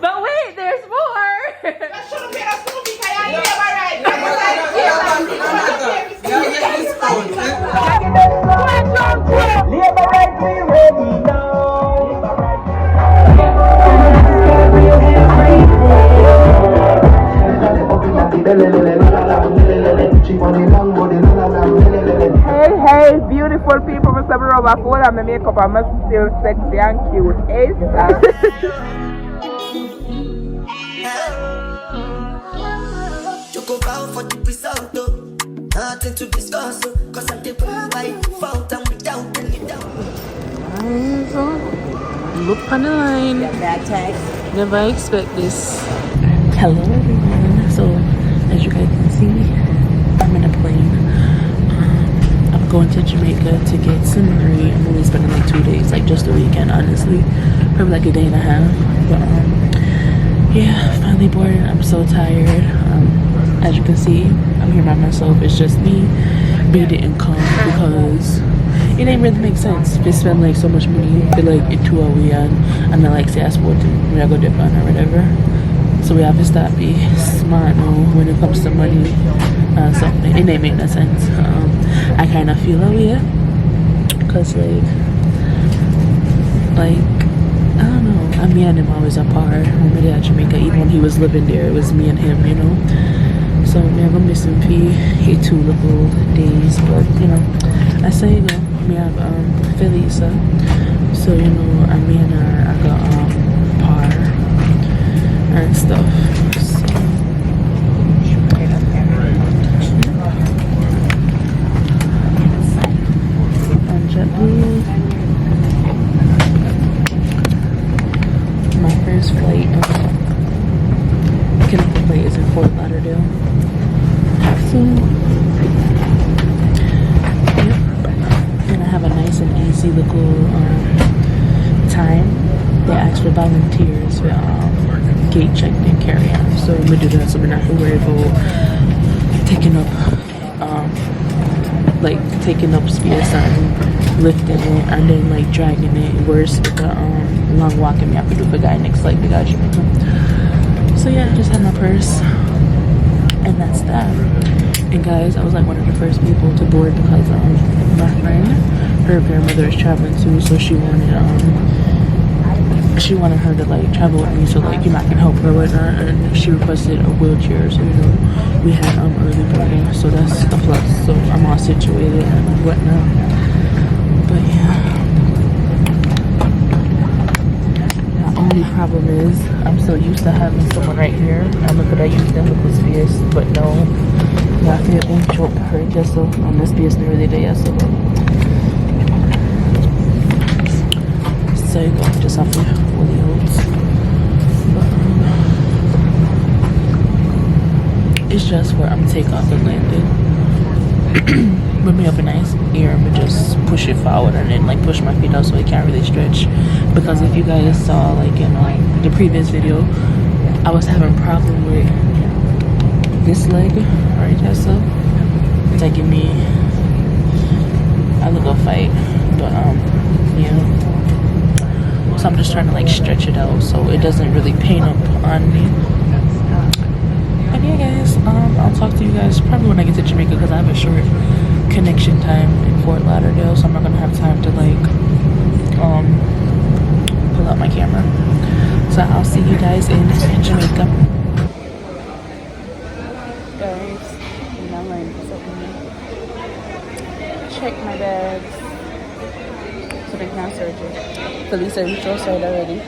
But wait, there's more. That shouldn't be a movie, because I never read. Hey, beautiful people, Mr. Rubber phone and my makeup, I'm still sexy and cute. Hey, You go out for the result, nothing to discuss, cause I'm the by fountain without any doubt. Look on the line. Bad tags. Never expect this. Hello everyone. So as you guys can see, I'm in a plane. I'm going to Jamaica to get some Marie. I'm only spending like 2 days, like just a weekend, honestly. Probably like a day and a half. But yeah, finally boarded. I'm so tired. As you can see, I'm here by myself. It's just me. B didn't come because it ain't really make sense. They spend like so much money for like a 2 hour weekend, and then like say I sport we go different or whatever. So we have to start be smart now when it comes to money. Something it ain't make no sense. I kind of feel that way, cause like I don't know. Me and him always apart when we at Jamaica. Even when he was living there, it was me and him, you know. So me have a missing fee. He 2 little days, but you know, I say you know, me have Felisa. So you know, me and her I got par and stuff. So, and JetBlue. My first flight, connecting flight is in Fort Lauderdale. So, yep. And I have a nice and easy little time. They ask for volunteers for gate check and carry on. So we do that, so we're not worried about taking up space and lifting it and then like dragging it. Worse with the long walking we have to do for guy next like the guy Jamaica. So yeah, I just had my purse and that's that. And guys, I was like one of the first people to board because my friend, her grandmother is traveling too, so she wanted her to like travel with me, so like you know I can help her with her, and she requested a wheelchair, so you know we had early boarding, so that's the plus. So I'm all situated and whatnot. But yeah, the only problem is I'm so used to having someone right here. I'm gonna use them with this space, but no, I feel un short her just so on this space near the day so. So you go, just have to fully holds. But it's just where I'm take off and landing. Put me up a nice ear and just push it forward and then like push my feet out so it can't really stretch. Because if you guys saw like in the previous video, I was having a problem with this leg right there, so taking me a little fight, but yeah. So I'm just trying to like stretch it out so it doesn't really pain up on me. And yeah guys, I'll talk to you guys probably when I get to Jamaica because I have a short connection time in Fort Lauderdale, so I'm not gonna have time to like pull out my camera. So I'll see you guys in Jamaica. Guys, my line is open. Check my bags so they can't search it. Felisa reached outside already.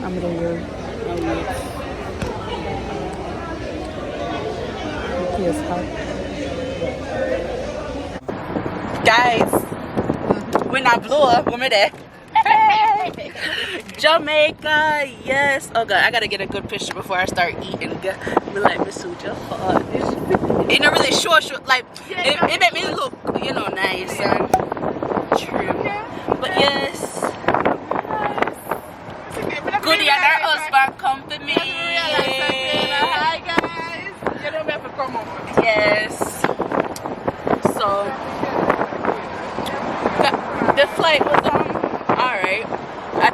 I'm gonna wait. I'll wait. Yes, hot. Guys, when I blow up, when we're there. Hey! Jamaica, yes. Oh god, I gotta get a good picture before I start eating. Be like, Miss Suja, it not really short, like it made me look, you know, nice and trim. But yes, Goody and her husband come to me. Hi guys. You don't have to come up. Yes. So the flight was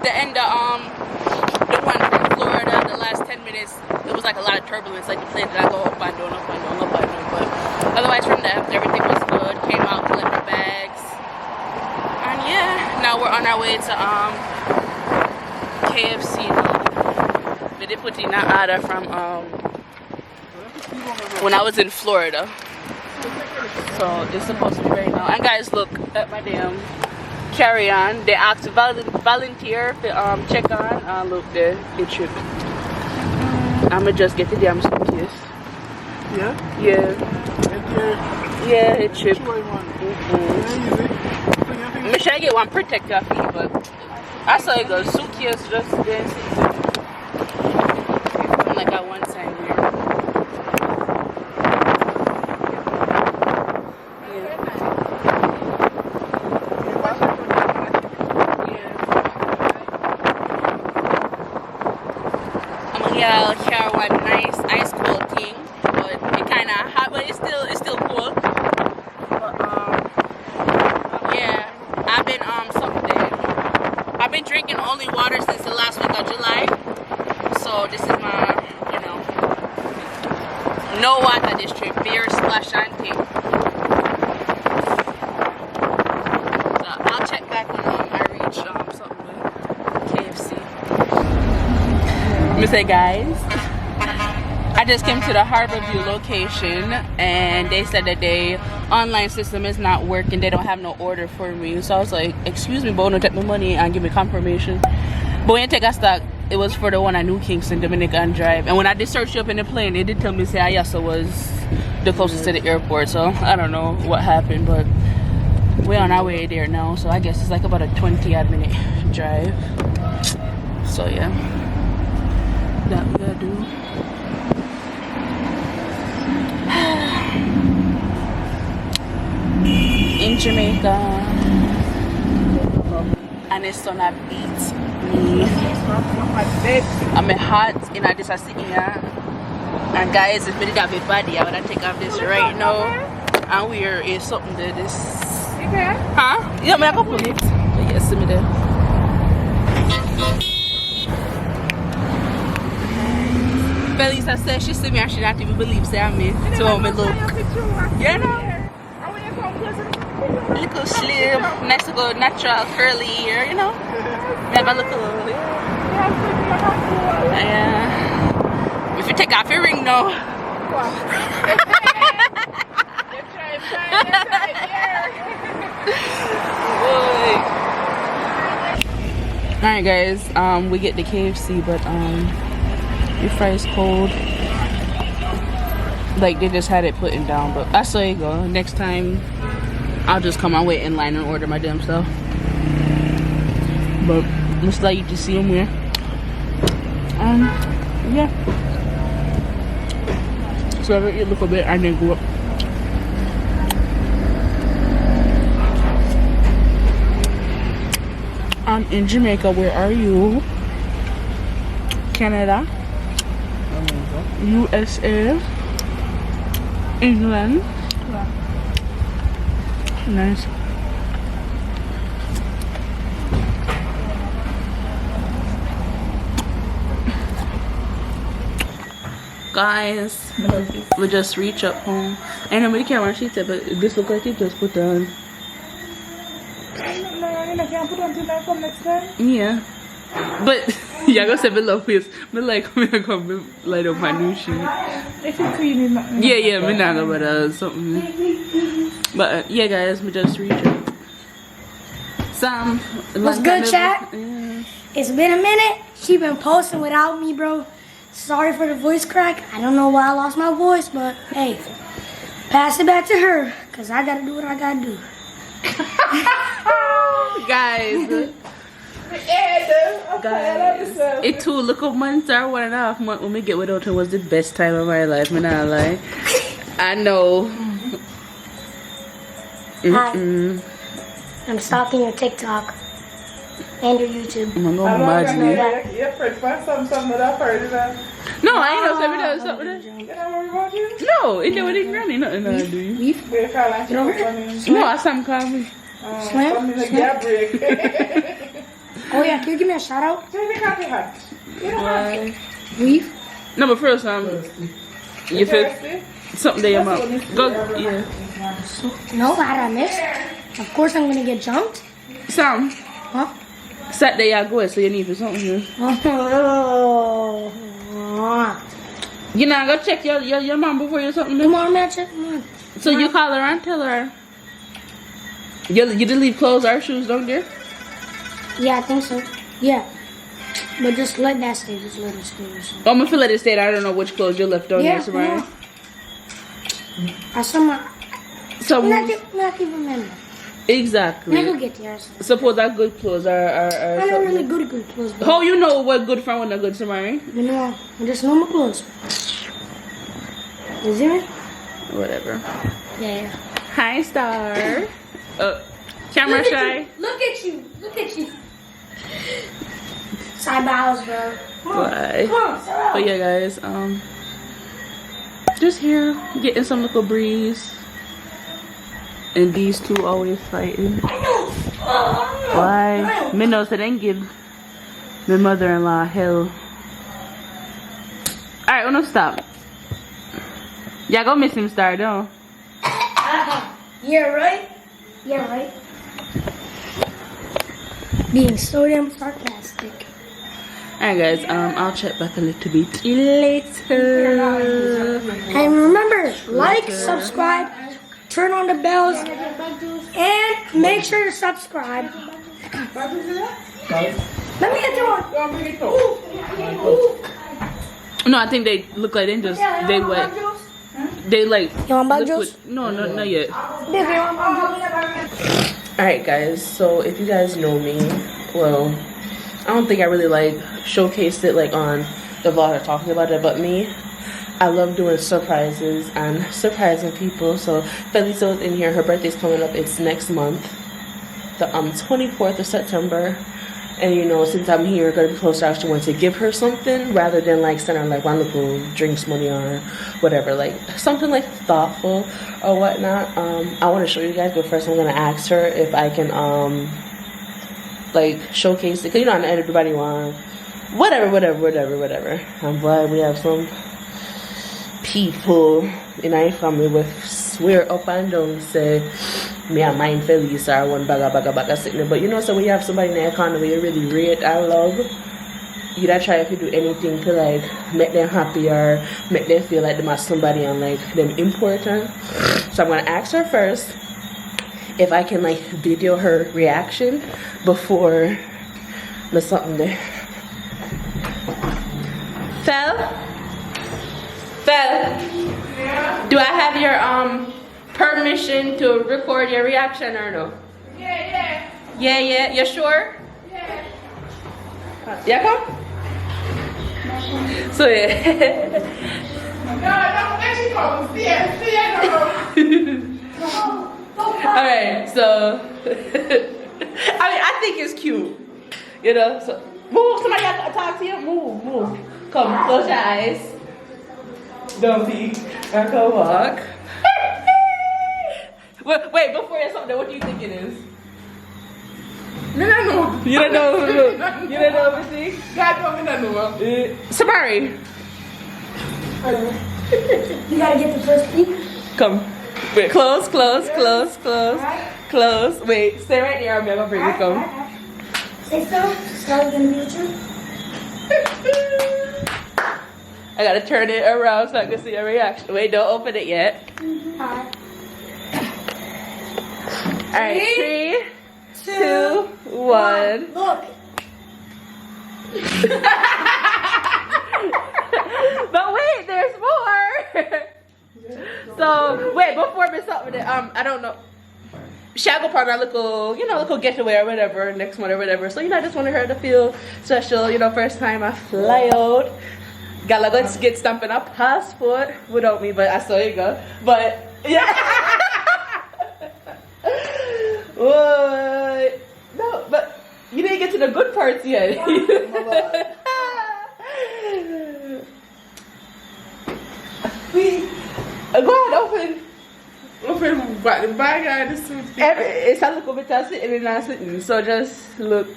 the end of the one from Florida, the last 10 minutes, it was like a lot of turbulence. Like the plane did I go up and down, up and down, up and down. But otherwise, from that, everything was good. Came out, collected our bags, and yeah, now we're on our way to KFC now. But they put in an order from when I was in Florida. So it's supposed to be right now. And guys, look at my damn carry-on. They asked volunteer to check on. Look there, it should. I'ma just get the damn suitcase. Yeah? Yeah. Yeah, it should. I'm sure I get one protector for you, but I saw it go suitcase just there. Like I one time here. Yeah, here one nice ice cold thing, but it kind of hot, but it's still cold. But yeah, I've been I've been drinking only water since the last week of July, so this is my no water this trip, beer splash and thing. So I'll check back when I reach something with KFC. Let me say, guys, I just came to the Harborview location and they said that their online system is not working. They don't have no order for me. So I was like, excuse me, but no, take my money and give me confirmation. But when you take a stock, it was for the one at New Kingston, Dominican Drive. And when I did search you up in the plane, they did tell me, say, Ayasa was the closest to the airport. So I don't know what happened, but we're on our way there now. So I guess it's like about a 20-odd minute drive. So yeah. That we gotta do. In Jamaica, and the sun had beat me. I'm hot in this city here. And guys, if we did have a body, I would take off this right now. And we're is something that this. Huh? Yeah, I can put it. But yes, see me there. Felisa said she see me and she not even believe say I'm me. So me look. Yeah, no. Little slim, nice to go natural curly hair, you know. Never look a little. Yeah. If you take off your ring now. Alright guys, we get the KFC, but your fries cold. Like they just had it putting down, but I saw you go. Next time I'll just come and wait in line and order my damn stuff. But looks like you can see them here. Yeah. So I eat a little bit and then go up. I'm in Jamaica. Where are you? Canada, USA, England. Yeah. Nice. Guys, we just reach up home. I know we can't wear sheets, but this look like it just put on. Yeah, but yeah, I go say me love this. Me like me come light up my new sheet. Yeah, me not go about something. But yeah, guys, we just reach up. Sam, what's good, chat? Yeah. It's been a minute. She been posting without me, bro. Sorry for the voice crack. I don't know why I lost my voice, but hey, pass it back to her, cause I gotta do what I gotta do. Guys, it took a little months or 1.5 months when we get without her was the best time of my life. Me not lie. I know. Hi. I'm stalking your TikTok and your YouTube. I'm gonna imagine it. No, I ain't no something with that. No, it never did granny nothing to do you. No, I some call me. Slam? Oh Oh yeah, can you give me a shout out? Why? Weave. No, but first, you feel something that your mom. Go, yeah. No, how did I miss? Of course I'm gonna get jumped. Sam, Huh? Saturday I go, so you need for something. Oh. You know, go check your mom before you something. Come on, man, check. Come on. So you call her and tell her. You did leave clothes or shoes, don't you? Yeah, I think so. Yeah. But just let that stay. Just let it stay. I'm gonna let it stay. I don't know which clothes you left on Yeah, there, Samara. no. I somehow. So Not even remember. exactly. I go get yours. Suppose that good clothes are I don't something. really good clothes. But How you know what good from what not good, Samara? you know, I just know my clothes. Is it? Whatever. Yeah. Hi, Star. Camera shy. Look at you. Look at you. Side bows, bro. Come on. Why? Come on, sit But yeah, guys, just here getting some little breeze, and these two always fighting. Why? Me know so then give my mother-in-law hell. All right, wanna stop. Y'all go miss him, Star, don't? Yeah, right? Yeah, right. Being so damn sarcastic. Alright guys, I'll check back a little bit later. And remember, like, subscribe, turn on the bells, and make sure to subscribe. Let me get to one. No, I think they look like they wet. They like You want bug liquid. juice? No, not yet. Baby, you want bug juice? Alright guys, so if you guys know me, well, I don't think I really like showcased it like on the vlog or talking about it, but me, I love doing surprises and surprising people. So Felicia's in here, her birthday's coming up, it's next month, the 24th of September. And you know, since I'm here, gonna be closer, I actually want to give her something rather than like send her like one little drinks money or whatever, like something like thoughtful or whatnot. I want to show you guys, but first I'm gonna ask her if I can like showcase it, cause you know not everybody want whatever. I'm glad we have some people in our family with swear up and down say me and mine Felicia are one bagga sitting. But you know, so when you have somebody in the economy you really rate and love, you gotta try if you do anything to like make them happy or make them feel like they have somebody and like them important. So I'm gonna ask her first if I can like video her reaction before the something there. Fel, do I have your permission to record your reaction or no? Yeah. You sure? Yeah, come. So yeah. Alright, so I think it's cute. You know, so move, somebody got to talk to you. Move. Come, close your eyes. Don't peek. I go walk. Wait, before you something, what do you think it is? No. You don't know. You don't know everything? God told me nothing. Sabari. You gotta get the first peek. Come. Wait, close. Wait, stay right there. I'm gonna bring you. Come. Say so. So gonna be with you. I gotta turn it around so I can see your reaction. Wait, don't open it yet. Alright, 3, 2, 1. Look. But wait, there's more. So wait, before we start with it, I don't know. Shall go part of our little getaway or whatever next month or whatever. So I just wanted her to feel special. First time I fly out. Gotta go get stamping a passport without me, but I saw you go. But yeah. What? No, but you didn't get to the good parts yet. Go ahead, open. But the bag I just It's a little bit of sitting and not sitting, so just look.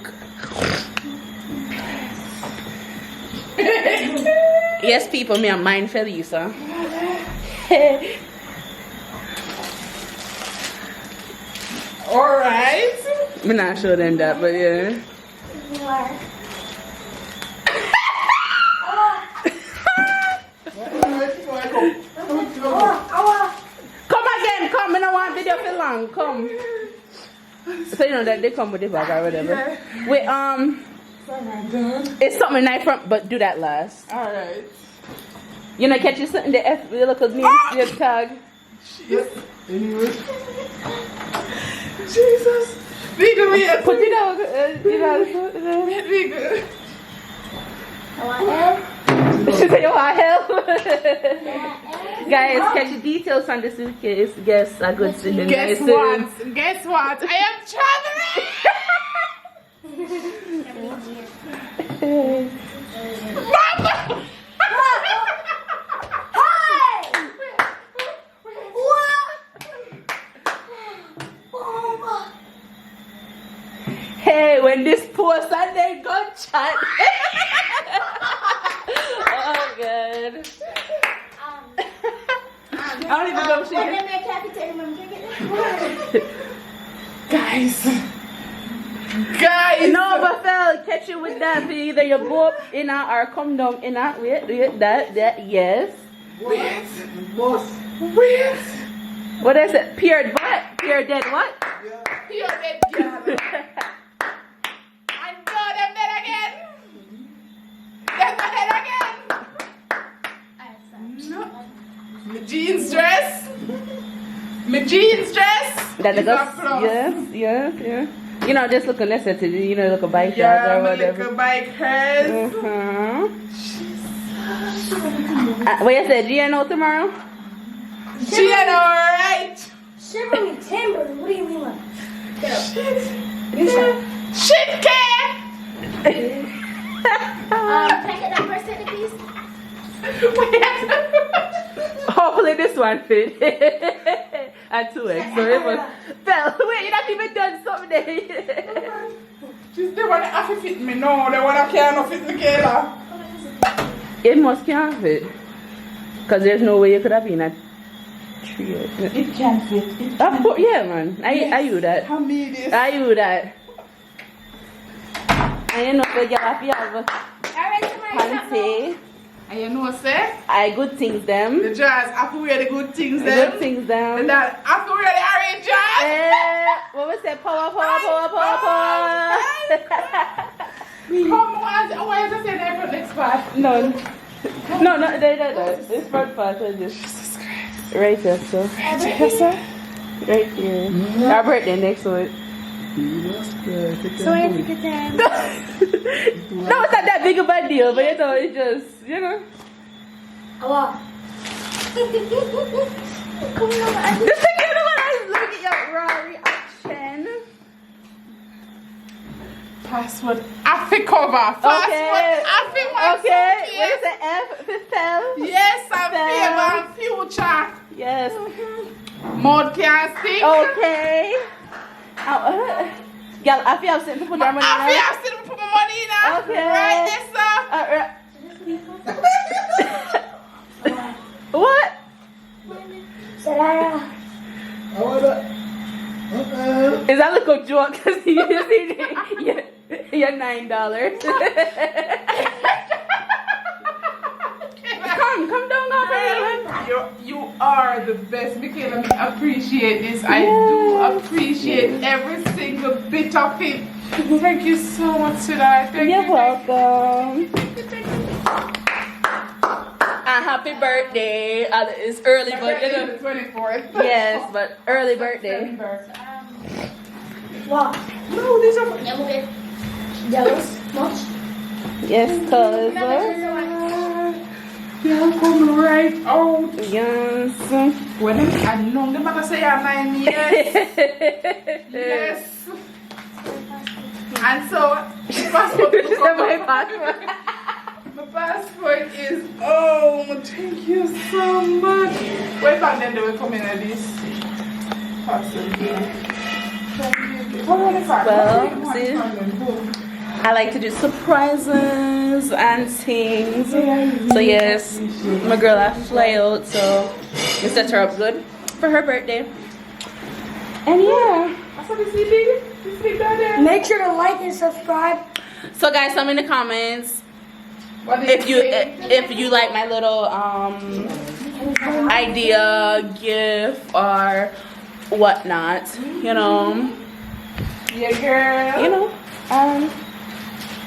Yes, people, me and mine Felisa. Alright. Me not show them that, but yeah. Come again, come. I don't want video for long. Come. So you know that they come with the bag or whatever. Wait, it's something nice from, but do that last. Alright. You know, catch you something the F the local name your tag. Jesus. Legal, yeah. Put it out. Legal. She said you want help. Guys, catch the details on the suitcase. Guess a good thing. Guess what? Guess what? I am traveling. Mama! Hey, when this poor Sunday gunshot. Oh god. I don't even know if she Guys. No, but fell, catch you with that. Either you go up in or come down in wait, that, yes. Wait. What is it? Pure what? Pure dead what? Pure dead girl. And go them dead again. Them dead again. No. My jeans dress. That is goes, a plus. yes. You know, just look a necessity. You know, look a bike Yeah, or my whatever. little bike hers. What you said? GNO tomorrow? GNO, right? Shiver me timber. What do you mean like? Shit, care. Can I get that first set, please? Hopefully this one fit. At 2x. So it was. Fell. Wait, you're not even done something there. She's the one that have to fit me. No, the one that can't fit Mikayla. It must can't fit. Because there's no way you could have been at 3. It can fit. Yeah, man. I you that. I made this. I you that. And you know, the girl have to have panty. And you know, sir? I good things them. The jazz, I can wear the good things The them. good things them. And that, I can wear the orange jazz. What was that? Power. Come on, why is I saying that for next part? No, it's front part. Jesus Christ. Right here, so. Right here. Our birthday next week. So I have to get that. No, it's not that big of a deal, but you know, it's just, you know. What? Just to give them a look at your raw reaction. Password. Affi cover. Password. Affi one. Okay. What is it? F? Fiftel? Yes, I'm favor and future. Yes. Mode can't sing. Okay. Girl, I feel something to put their money in. I feel to put my money in. Okay. Right there, sir. What? Sarah. Is that like a joke? Because you're $9. Come down, go. You are the best, Mikayla. I appreciate this. I do appreciate every single bit of it. Thank you so much for that. You're welcome. Happy birthday. It's early, but you know. The 24th. Yes, but early birthday. What? No, these are. Jealous? Much? Yes, cuz. Yeah, come right out. Yes. When I know the man say I'm 9 years. Yes. And so, the passport. My passport. My passport is, oh, thank you so much. Wait back then they will come in at this. Well, see. I like to do surprises and things. So yes, my girl I fly out, so we set her up good for her birthday. And yeah. Make sure to like and subscribe. So guys, tell me in the comments if you like my little idea, gift or whatnot, you know. Yeah, girl. You know.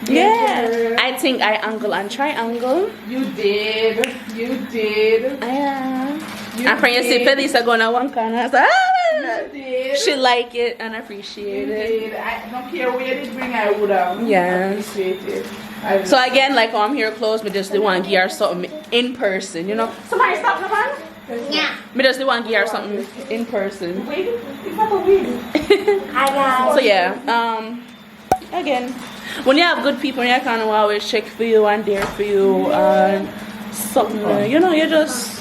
Yeah. I think I angle and triangle. You did. You did. I'm praying you see Felisa going on one corner. So, she like it and appreciate it. I don't care where you did bring, I would have. Yeah. Appreciate it. So again, like I'm here close, me just want to give her something in person, you know. Somebody stop the man. Yeah. Me just want to give her something in person. Wait, it's not a wig. Hi guys. So yeah, again, when you have good people, you kind of always check for you and there for you and something, you know, you just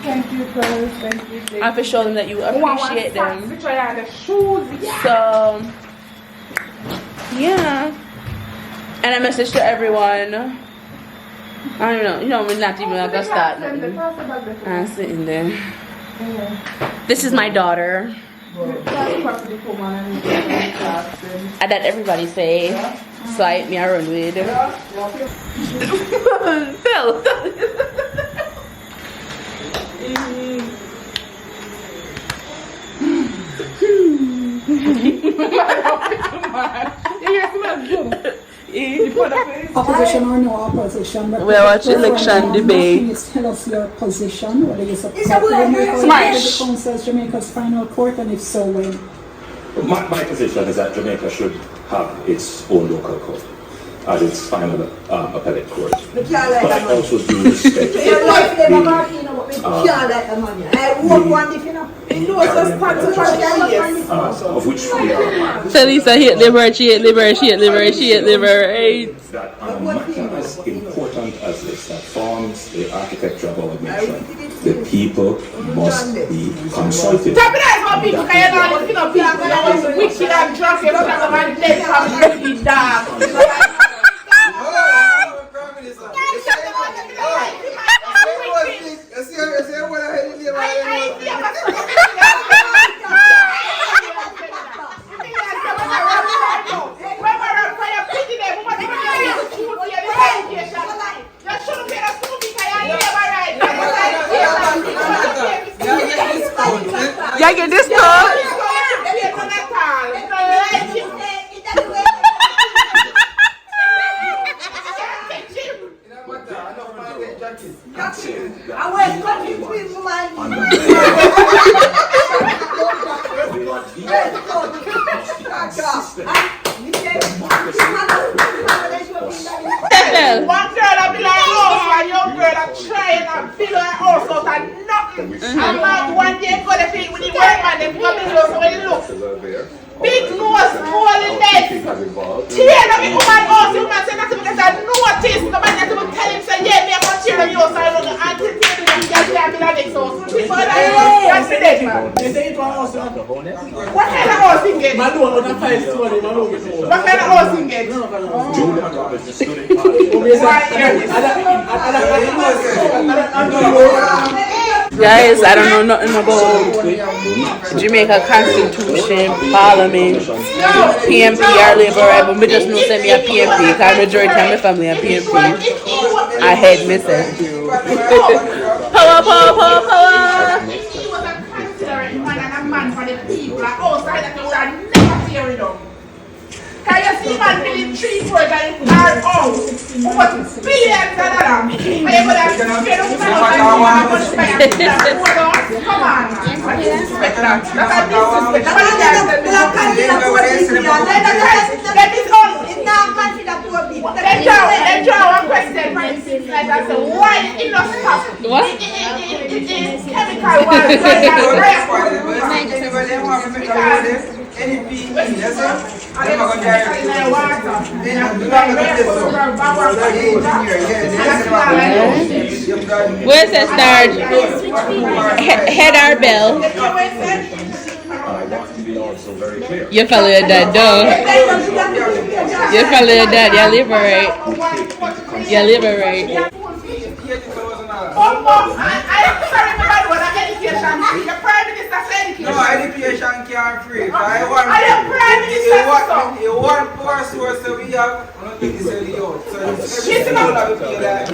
Thank you, girls. Thank you. I have to show them that you appreciate them. The shoes. Yeah. So yeah, and a message to everyone. I don't know, you know, we're not even gonna start nothing. I'm sitting there. This is my daughter. And that everybody say, so I me I run with. Bill. Opposition or no opposition? We are watching election debate. Please tell us your position. Whether you support the Council as Jamaica's final court, and if so, when? My position is that Jamaica should have its own local court as its final appellate court. But I also do respect of which we are. Felisa hit liver, she hit liver, she hit liver, she hit liver. That on a matter as important as this, that forms the architecture of our nation, the people must be consulted. Tap it out for people, because you know people that was wicked and drunk, you know, and dead from dirty dog. Y'all get this talk? One girl will be like, oh, a young girl will try and fill her house out and nothing. And man, one day go to feed with the workman, they come in house when they look. Big nose, holy legs. Tear up the woman house, the woman say nothing because I notice. The man has to tell him, say, yeah, me I'm going to tear up your house. I don't know, until tear them, you can't tear me the next house. That's the next man. What kind of house you get? What kind of house you get? Guys, I don't know nothing about Jamaica Constitution, Parliament, PNP or Labour, but we just know send me a PNP because majority of my family are PNP. I hate myself. Power, power, power, power! He was a considerate man and a man for the people. Outside that they would have never tear it down. Can you see man building 3 floors and it's hard out? What billions of dollars? Are you going to get up and come on, man. I disrespect that. That's a disrespect. Let me go. Let's draw one question from the six like that. So why it not stop? What? It is chemical water. Where's that start? Head our bell. I want to be also very clear. You follow that door. You follow your dad, you live right. You live right. I am sorry, my bad one, education. The Prime Minister said education. No, education can't free. I want I am Prime Minister. you want poor source so we have, I don't think it's any out. So it's all of it pay that.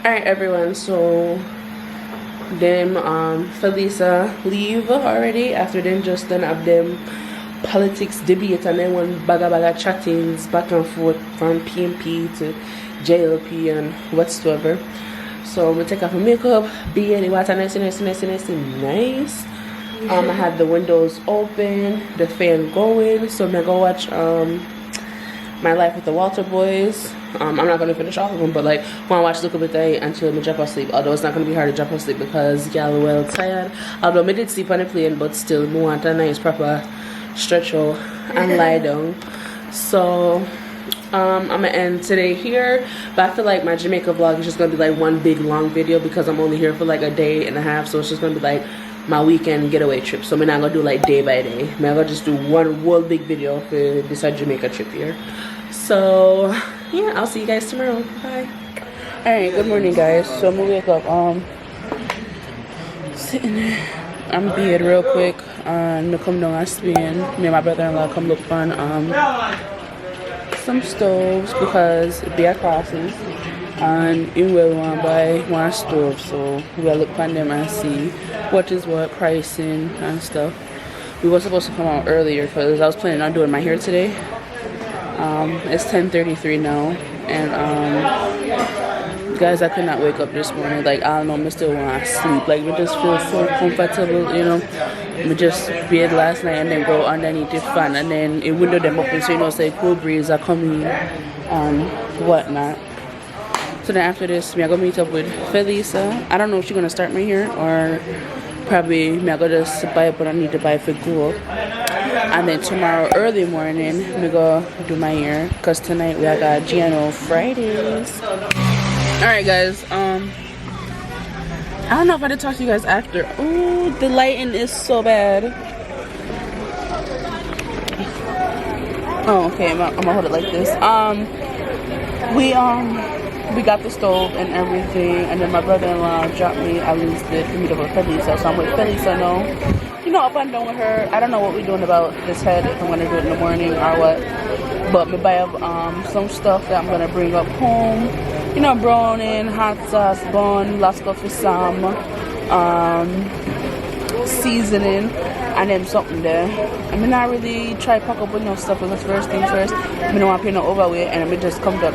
Alright everyone, so them Felisa leave already after them just done up them politics debate and then one baga chattings back and forth from PNP to JLP and whatsoever. So I'm gonna take off my makeup, be in the water nice. I had the windows open, the fan going, so I'm gonna go watch My Life with the Walter Boys. I'm not gonna finish all of them, but like when I watch Look Up at Day until I drop asleep. Although it's not gonna be hard to drop asleep because y'all well tired. Although I did sleep on the plane, but still I want a nice proper stretch out and lie down. So I'm gonna end today here, but I feel like my Jamaica vlog is just gonna be like one big long video because I'm only here for like a day and a half, so it's just gonna be like my weekend getaway trip. So I'm not gonna do like day by day. I'm gonna just do one whole big video for this Jamaica trip here. So yeah, I'll see you guys tomorrow. Bye. Alright, good morning guys. So I'm gonna wake up sitting there. I'm bed real quick and come down and spin. Me and my brother-in-law come look on some stoves because they are classes and he will want to buy one stove, so we'll look on them and see what is what, pricing and stuff. We were supposed to come out earlier because I was planning on doing my hair today. It's 10:33 now and guys, I could not wake up this morning. Like I don't know, I still want to sleep. Like it just feels so comfortable, you know. I just bed last night and then go underneath the fan and then it window them open so you know say cool breeze are coming and whatnot. So then after this, I'm gonna meet up with Felisa. I don't know if she's gonna start my hair or probably I'm gonna just buy what I need to buy for go. And then tomorrow early morning, I'm gonna do my hair because tonight we got GNO Fridays. Alright guys, I don't know if I did talk to you guys after. Oh, the lighting is so bad. Oh, okay, I'm gonna hold it like this. We got the stove and everything, and then my brother-in-law dropped me at least to meet up with Felisa, so I'm with Felisa now. You know, up and down with her. I don't know what we're doing about this head, if I'm gonna do it in the morning or what. But me buy up some stuff that I'm gonna bring up home. You know, browning, hot sauce, bun, lots of for some seasoning, and then something there. I mean, I really try to pack up with no stuff because first things first, I don't want to pay no overweight, and I just come down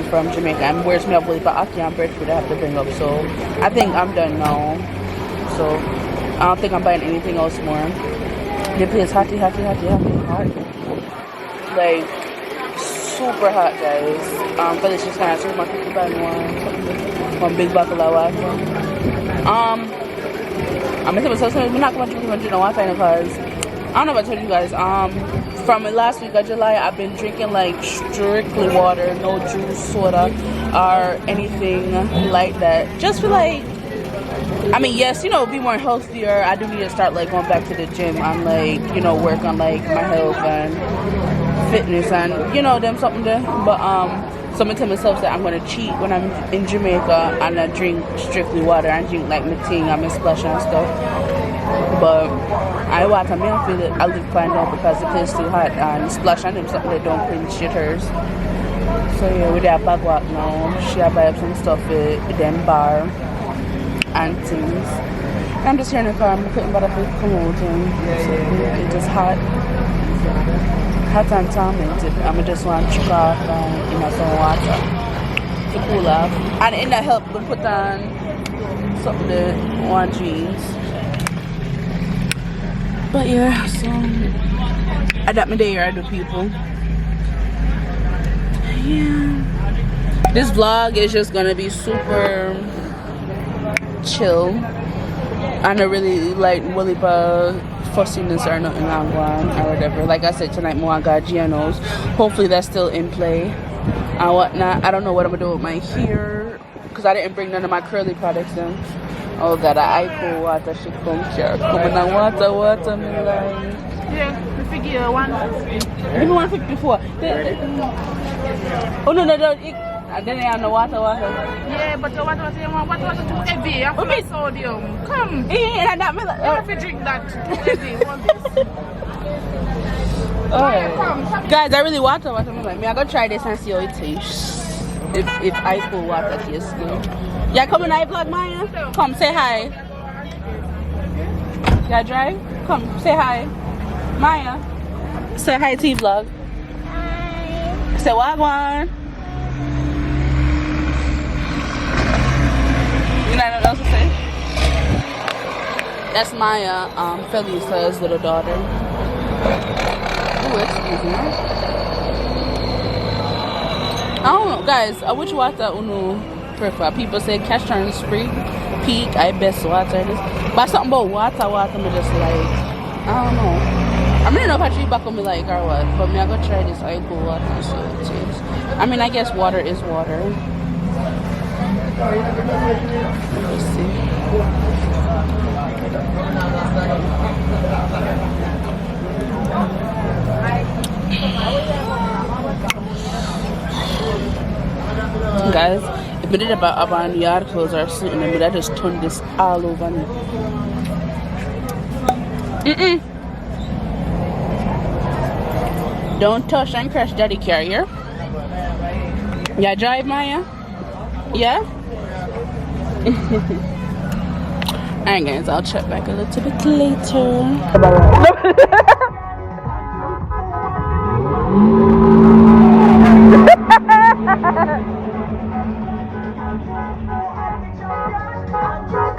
from Jamaica. And where's me up with ackee and breadfruit I have to bring up. So I think I'm done now. So I don't think I'm buying anything else more. The place hot. Like super hot, guys. But it's just kind of super much to buy one big bottle of water. I'm not going to drink no water because I don't know if I told you guys. From last week of July, I've been drinking like strictly water, no juice, soda, or anything like that. Just for like, I mean, yes, you know, be more healthier. I do need to start like going back to the gym and like, you know, work on like my health and fitness and you know them something there. But so I'm gonna tell myself that I'm gonna cheat when I'm in Jamaica and I drink strictly water and drink like my tea and my splash and stuff. But I want to feel it. I live fine now because the place is too hot and splash and them something that don't clean shit hers. So yeah, we there back walk now. She buy up some stuff with them bar and things. I'm just here in the car. I'm putting about a big commode and it is hot. Hot and tormented. I just want to check off and you know some water to cool off. And in that help we put on something that one jeans. But yeah, so I got me there, the people. Yeah. This vlog is just gonna be super chill. I don't really like Willie fussiness or nothing on one or whatever. Like I said tonight, more I got GNOs. Hopefully that's still in play and whatnot. I don't know what I'm gonna do with my hair because I didn't bring none of my curly products in. Oh god, I cool water she come here. Coming on water me like. Yeah, we figure 150. Give me 154. Oh no. And then I have no water. Yeah, but the water too heavy. I'm full of sodium. Come. Yeah, that me like. You have to drink that too heavy. One this. Oh. Guys, I really water me like me. I gotta try this and see how it tastes. If I cool water tastes good. Yeah, come in I vlog Maya. Come say hi. Yeah, drive. Come say hi. Maya. Say hi to vlog. Hi. Say wagwan. You know what else to say? That's Maya, Felicia's little daughter. Oh, excuse me. I don't know, guys. Which water uno prefer? People say Cash Turn Spring, Peak, I best water this. But something about water, me just like, I don't know. I don't know if I treat back on me like or what, but me I go try this ice-cool water and see what it tastes. I mean, I guess water is water. Let's see. Guys, if we did about the yard clothes or something, I just turned this all over me. Don't touch and crash daddy carrier. Yeah, drive Maya. Yeah? Alright guys, I'll check back a little bit later.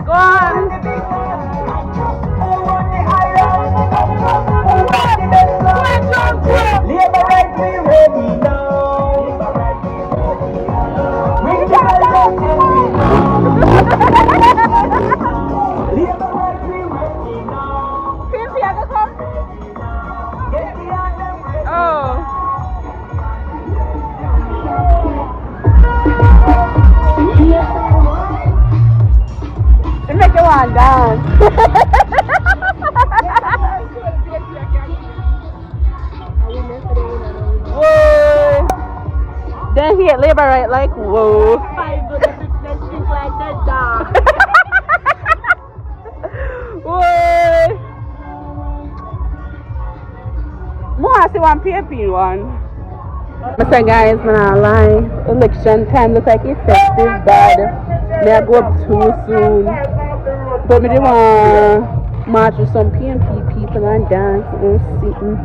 Go on. Dance. Whoa. Then he at labor right like whoa. Whoa. More I see one PNP one. So guys, when I lie, election time look like it's festive, but may I go up too soon. But me didn't want to march with some PNP people and dance and sitting.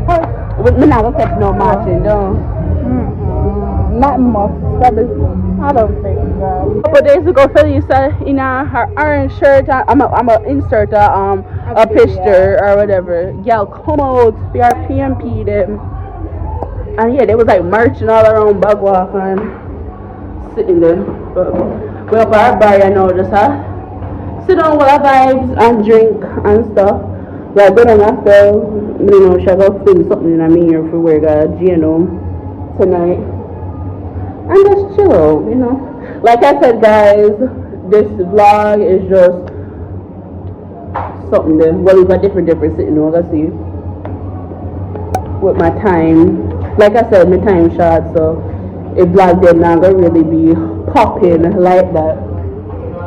But me not going to catch no marching, though. Not much, probably. I don't think so. A couple days ago, Felisa in her orange shirt, I'm going to insert a picture or whatever. Y'all come out for our PNP them. And yeah, they was like marching all around Bagwalk and sitting there. But well, for our bar, you know, just sit down with our vibes and drink and stuff. Like, go down after, you know, shall go film something in me here for where got GNO tonight. And just chill out, you know. Like I said, guys, this vlog is just something that, well, we've got different sitting over, let's see. With my time. Like I said, my time short, so if vlog did not gonna really be popping like that.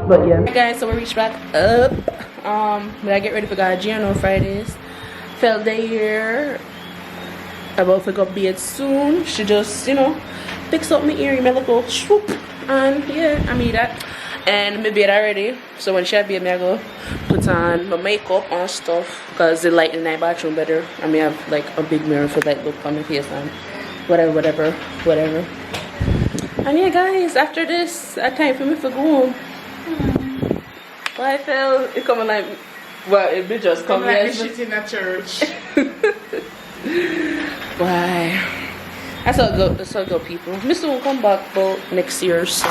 But yeah. Hey guys, so we reached back up. But I get ready for God GNO Fridays. Felt there about to go bed soon. She just, you know, picks up my ear, my little swoop, and yeah, I mean that. And my bed already. So when she had bed, I go put on my makeup and stuff because the light in my bathroom better. I mean, I have like a big mirror for that look on my face and whatever. And yeah, guys, after this, it's time for me to go home. But I feel it's coming like Well, it be just come Like here. the shit in a church. Why? That's how go people. Mr. will come back about next year or so.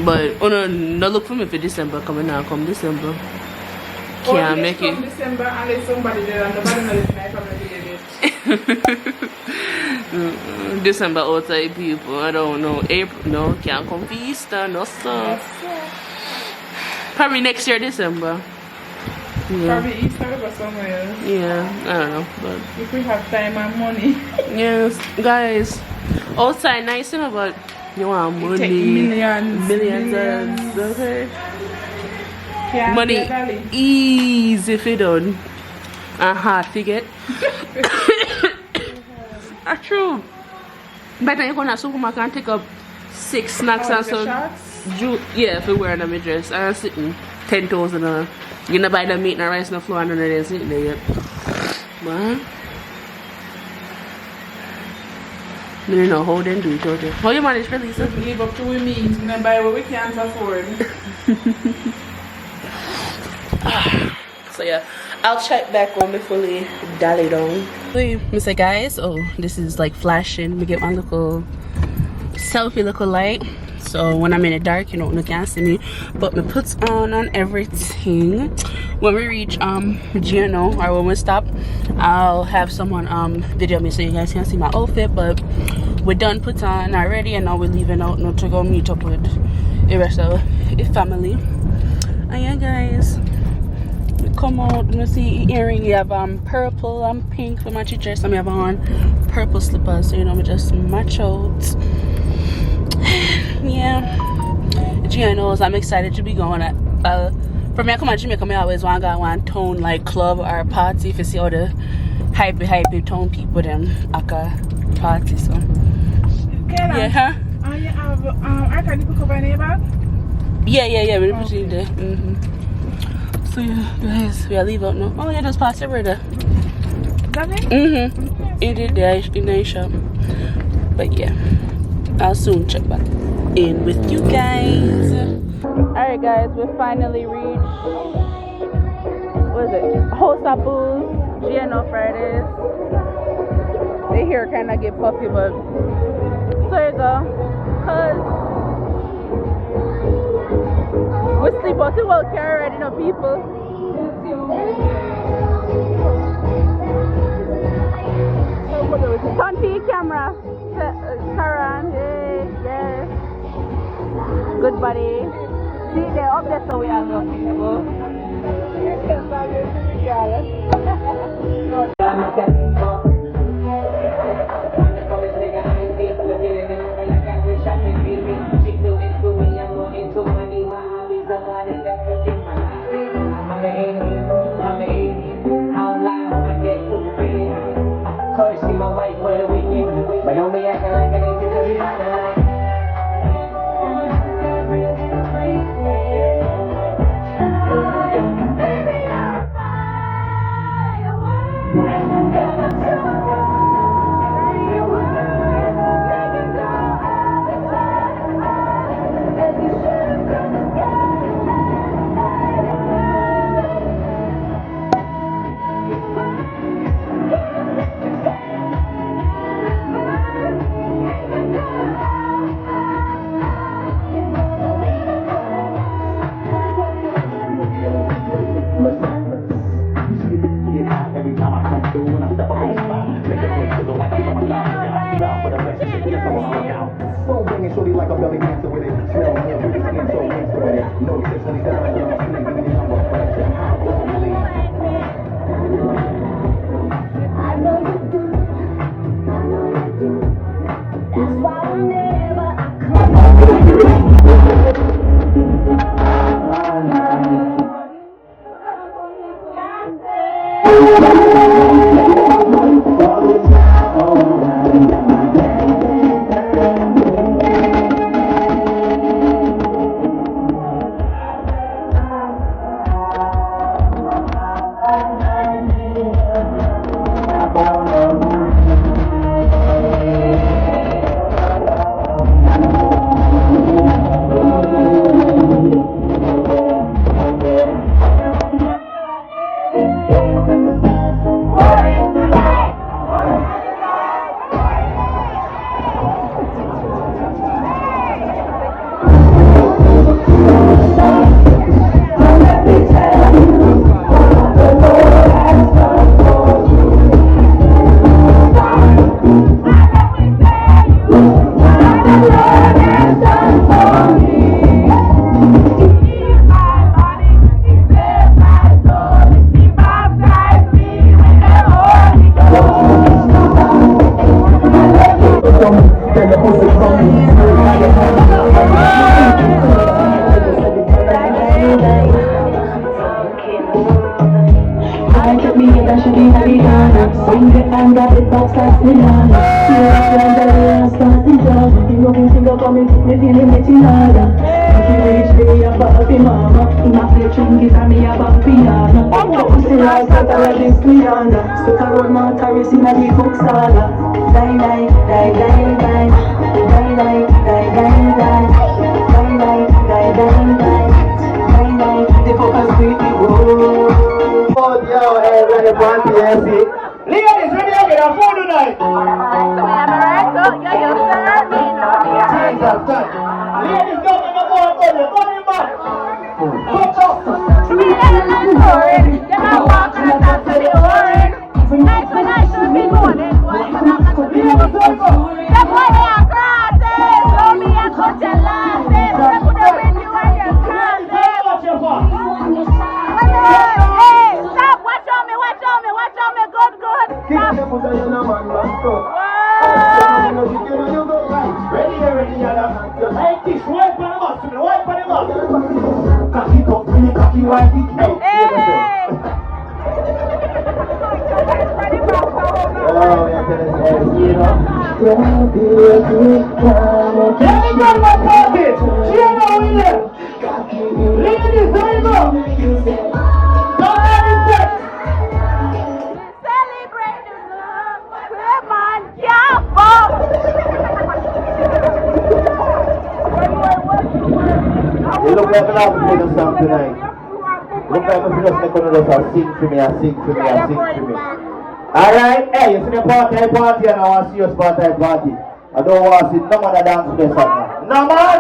But no look for me for December coming now. Come December. Can't make it. December unless somebody there and nobody knows if I come and get it. December outside people. I don't know. April no can't come for Easter. No sir. Probably next year December. Yeah. Probably Easter or somewhere else. Yeah, I don't know, but If we have time and money. yes, guys, outside nice, you know, but you want money, Take millions. millions, okay? Can't Money get dolly. easy if you done, and hard to get. That's true. Better you go to the supermarket and take up 6 snacks and some juice. Yeah, if you wear a dress and sitting 10,000. You gonna buy the meat and rice on the floor and none of them sitting there yet. What? I don't know how they do it out there. How you manage for Lisa? We live up to we means and then buy what we can't afford. So yeah, I'll check back when we fully dally down. Mr. Guys, oh, this is like flashing. We get my little selfie little light. So when I'm in the dark, you know, you can't see me. But me puts on everything. When we reach GNO or when we stop, I'll have someone video me so you guys can see my outfit. But we're done put on already, and now we're leaving out now to go meet up with the rest of the family. And yeah, guys, we come out. You see earring. You have purple and pink for my dress, and we have on purple slippers. So you know, we just match out. Yeah, GNOs, I'm excited to be going. For me, I come to Jamaica, I always want to go one town like club or party if you see all the hype town people them at a party. So Kayla, yeah, huh? and you have I can you cover any bag? Yeah, we're putting there. So yeah, guys, we are leave out now. Oh yeah, just pass the brother. That it? It did there in the shop. But yeah, I'll soon check back in with you guys. Alright guys, we finally reached, what is it? House of Booze, GNO Fridays. They here kind of get puffy, but so you go. Cause we sleep out the world carry already, no people. Turn to your camera, Karan. Yes. Good buddy. See, they're up there, so we are going. dash it in the corner. Swing the hand up, it box like Milana. Feel like you're and start the job. You know who think about me, me feeling it in order. If you reach me, I'm Bobby Mama. In my play chingies, I'm me about piano. Pussy like that, I this piano. Stuck around my terrace in a deep book sala. Die, die, die, die, die. Die, die, die, die, die. Die, die, die, die, die. Die, die, the focus with me, whoa. Oh, yo, hey, ready party, yes, see? Ladies, ready to get a food tonight? Jesus, God. Ladies, don't get no more money, money back. Touch up. You look like an African song tonight. Look like I'm just like one of those sing for me, sing for me, sing for me. Alright, hey, you see the party and I want to see us party. I don't want to see no man dance to this song. No man!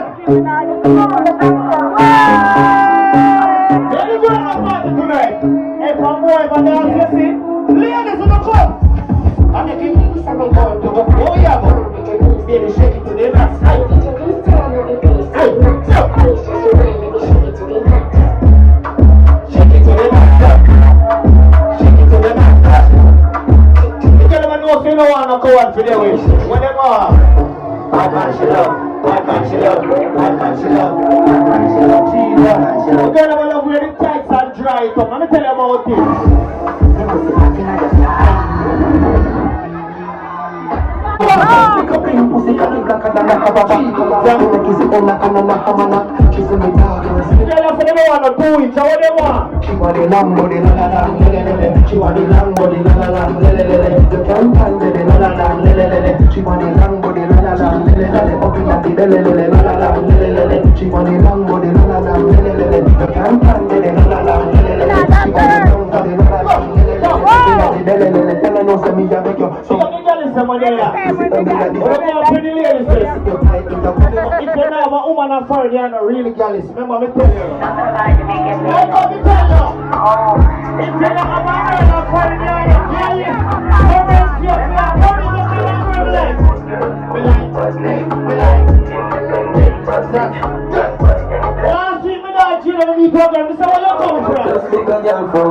There you go on the party tonight. Hey, from boy, my dance, you see? Ladies in the club. I'm making you something going to go. Oh, yeah, go. Baby, shake it to the max. You don't want to go on for the wish. When they go on, I can't chill up. Jesus. You don't want to wear the tights and dry it up. Let me tell you about She want the long body, la la la, she want the long body, la la la, you can't find it, la la la, she want the long body, la la la, up in the la la la, she want the long body, la la la, you can't find it, la la la, she want the long body, la la la, tell her no, say me, I beg you. So if you know a woman and foreign, you're not really jealous. Remember me tell you. I come to tell you. If you're not a man and foreign, you're not jealous. Parents, you're not last week, me not chill on the program. This is where you come from. Just pick a girl from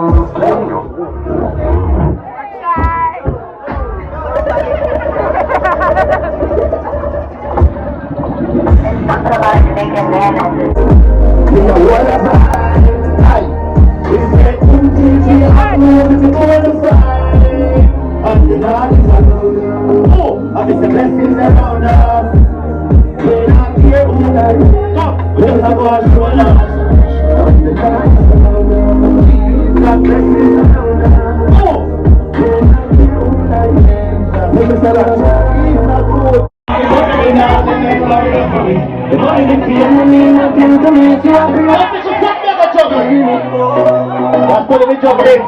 Let's put it in juggling.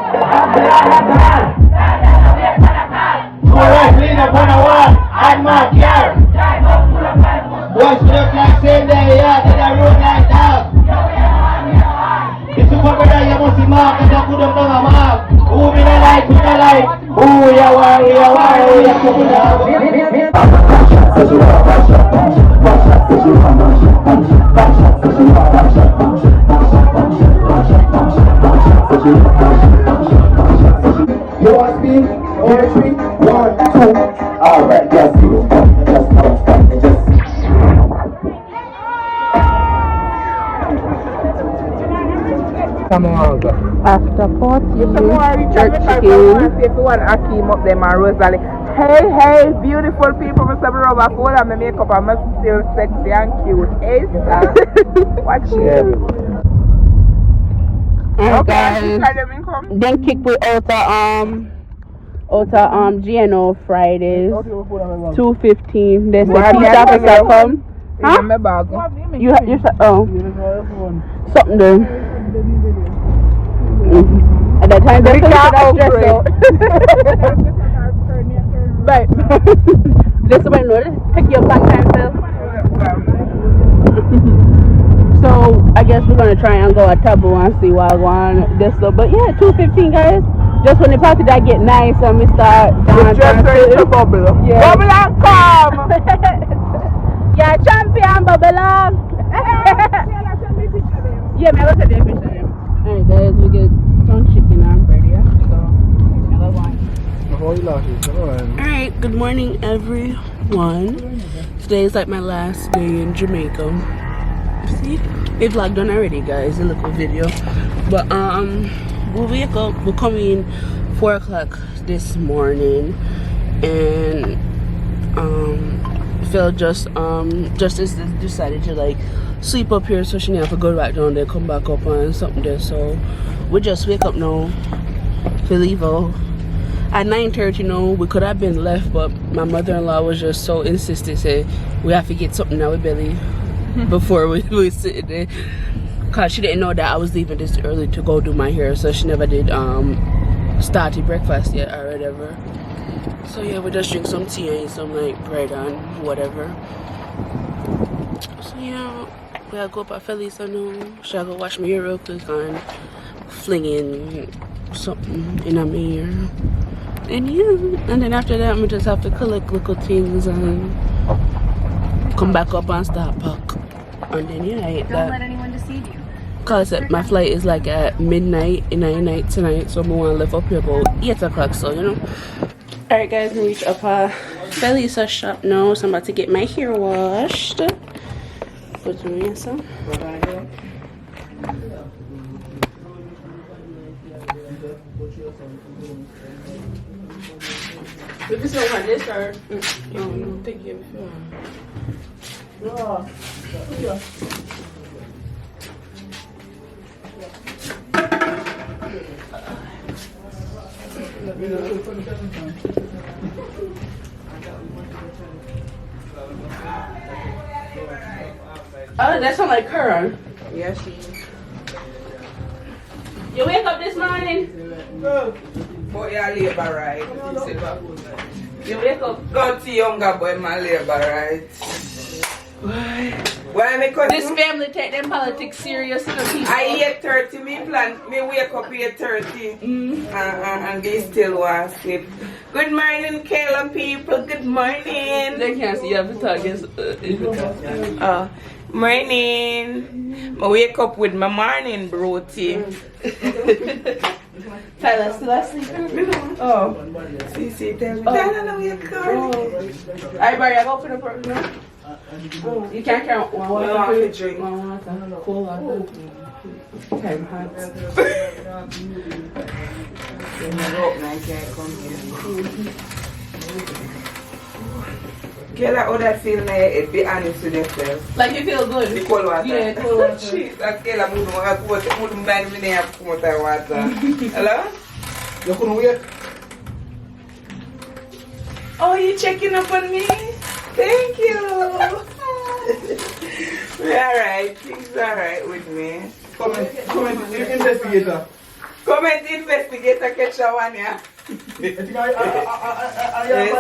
Alright, lean up on the wall. I'm not here. Boys look like same day, yeah, to the road like that. It's a couple that you must see mark and you put them down a mark. Who me the light, who the light? Who ya why, who ya couple down. You want speed? Here, 3, 1, 2. Alright, just do it. Just stop, just. Come on, go. After party, If some more reach out, jerk I chicken. want to see if you want Akeem up there, and Rosalie. Hey, beautiful people, Mr. Rubber Fool, and my makeup, I'm still sexy and cute. Hey, sir. Watch you. Okay, guys, then kick we out GNO Fridays, 2:15. There's a police officer come. Huh? You something there. At that time, they can't dress out. Right. This way, no, pick your black time, So I guess we're gonna try and go at Taboo and see what I want this stuff. But yeah, 2:15, guys. Just when the party that get nice and we start dancing. Bubble. Yeah. Bubble and come. Yeah, champion bubble up. Yeah, man, what's a day picture them? Alright, guys, we get some chicken and bread here. So another one. Alright, good morning, everyone. Today is like my last day in Jamaica. See, we vlogged on already, guys, a little video. But we wake up, we come in 4 o'clock this morning, and Phil Justice decided to like sleep up here, so she didn't have to go back down there, come back up and something there. So we just wake up now to leave out at 9:30. We could have been left, but my mother-in-law was just so insistent, say we have to get something now with Billy before we sit there, cause she didn't know that I was leaving this early to go do my hair, so she never did start the breakfast yet or whatever. So yeah, we just drink some tea and eat some like bread and whatever. So yeah, we gotta go up at Philly's now. Should I go wash my hair real quick and fling in something in my hair. And yeah, and then after that we just have to collect little things and come back up and start pack. And then yeah, I ate that. Don't let anyone deceive you. Cause my flight is like at midnight in the night tonight, so I want to live up here about 8 o'clock, so you know. Alright guys, we reached up Felisa shop now, so I'm about to get my hair washed. Put some in some. If it's not like this, or no, thank you. No. Oh, that sounds like her. Yeah, she. You wake up this morning? Boy, you're labor right. You wake up? Go to younger boy, my labor right. Why me cause this family take them politics serious, you know, people. I 30, me plan, me wake up here 30. And they still want sleep. Good morning, Mikayla people, good morning. They can't see you have to talk, morning. I wake up with my morning broti. Tyler still asleep? Oh. See, tell me. Tyler, wake up. Alright, Barry, I go for the person now. You can't count one water. One water drink. One water. Cool water. Okay, hot. Kayla, how that feel like, be honest with yourself. Like you feel good? The cold water. Yeah, cold water. Jeez, Kayla, move man, me have cold water. Hello? You couldn't wait? Oh, you checking up on me? Thank you. Alright, things alright with me. Comment, investigator. Comment, investigator, catch that one, yeah? Yes,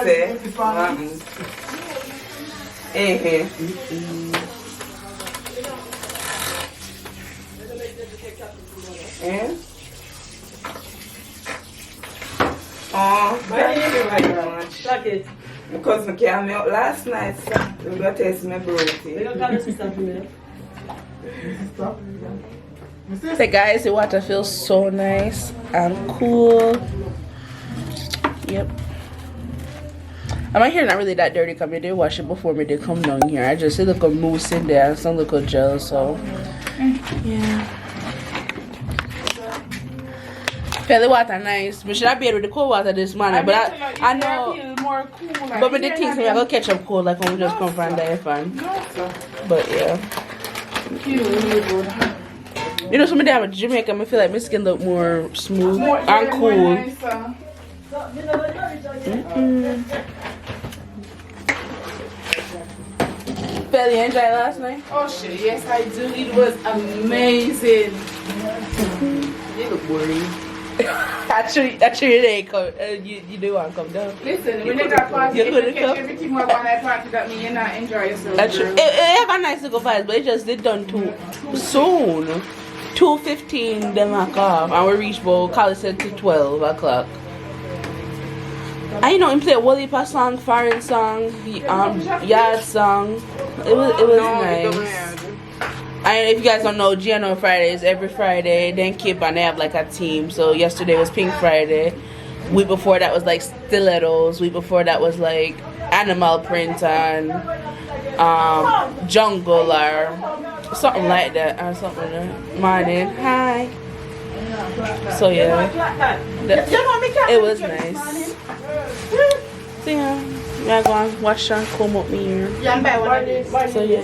eh? Oh, thank you very much. Suck it. Because I came out last night, so we got to taste my broti. Hey guys, the water feels so nice and cool. Yep. And my hair not really that dirty because I did wash it before me did come down here. I just see little mousse in there and some little gel, so yeah. Feel the water nice. We should have been with the cold water this morning, but I know. More cool, like, But with the things we are gonna catch up cold like when we just come from the fan. But yeah. You know, some of them in Jamaica, I feel like my skin look more smooth and cool. Fell, you enjoy last night? Oh shit, yes I do. It was amazing. You look boring. Actually, they come. You do want to come down. Listen, when you got party, You if couldn't you catch come? everything we're going to party, that means you're not enjoying yourself. Actually, it have a nice little vibes, but it just did done too soon. 2:15 they knock off, and we reached about college said to 12 o'clock. I know him play a Wally Pass song, foreign song, yard song. It was nice. And if you guys don't know, GNO Fridays every Friday. Then Kip and they have like a team. So yesterday was Pink Friday. Week before that was like Stilettos. Week before that was like Animal Print and Jungle or something like that or something. Morning, hi. So yeah, it was nice. So yeah, I'm going to wash and comb up my hair. So yeah.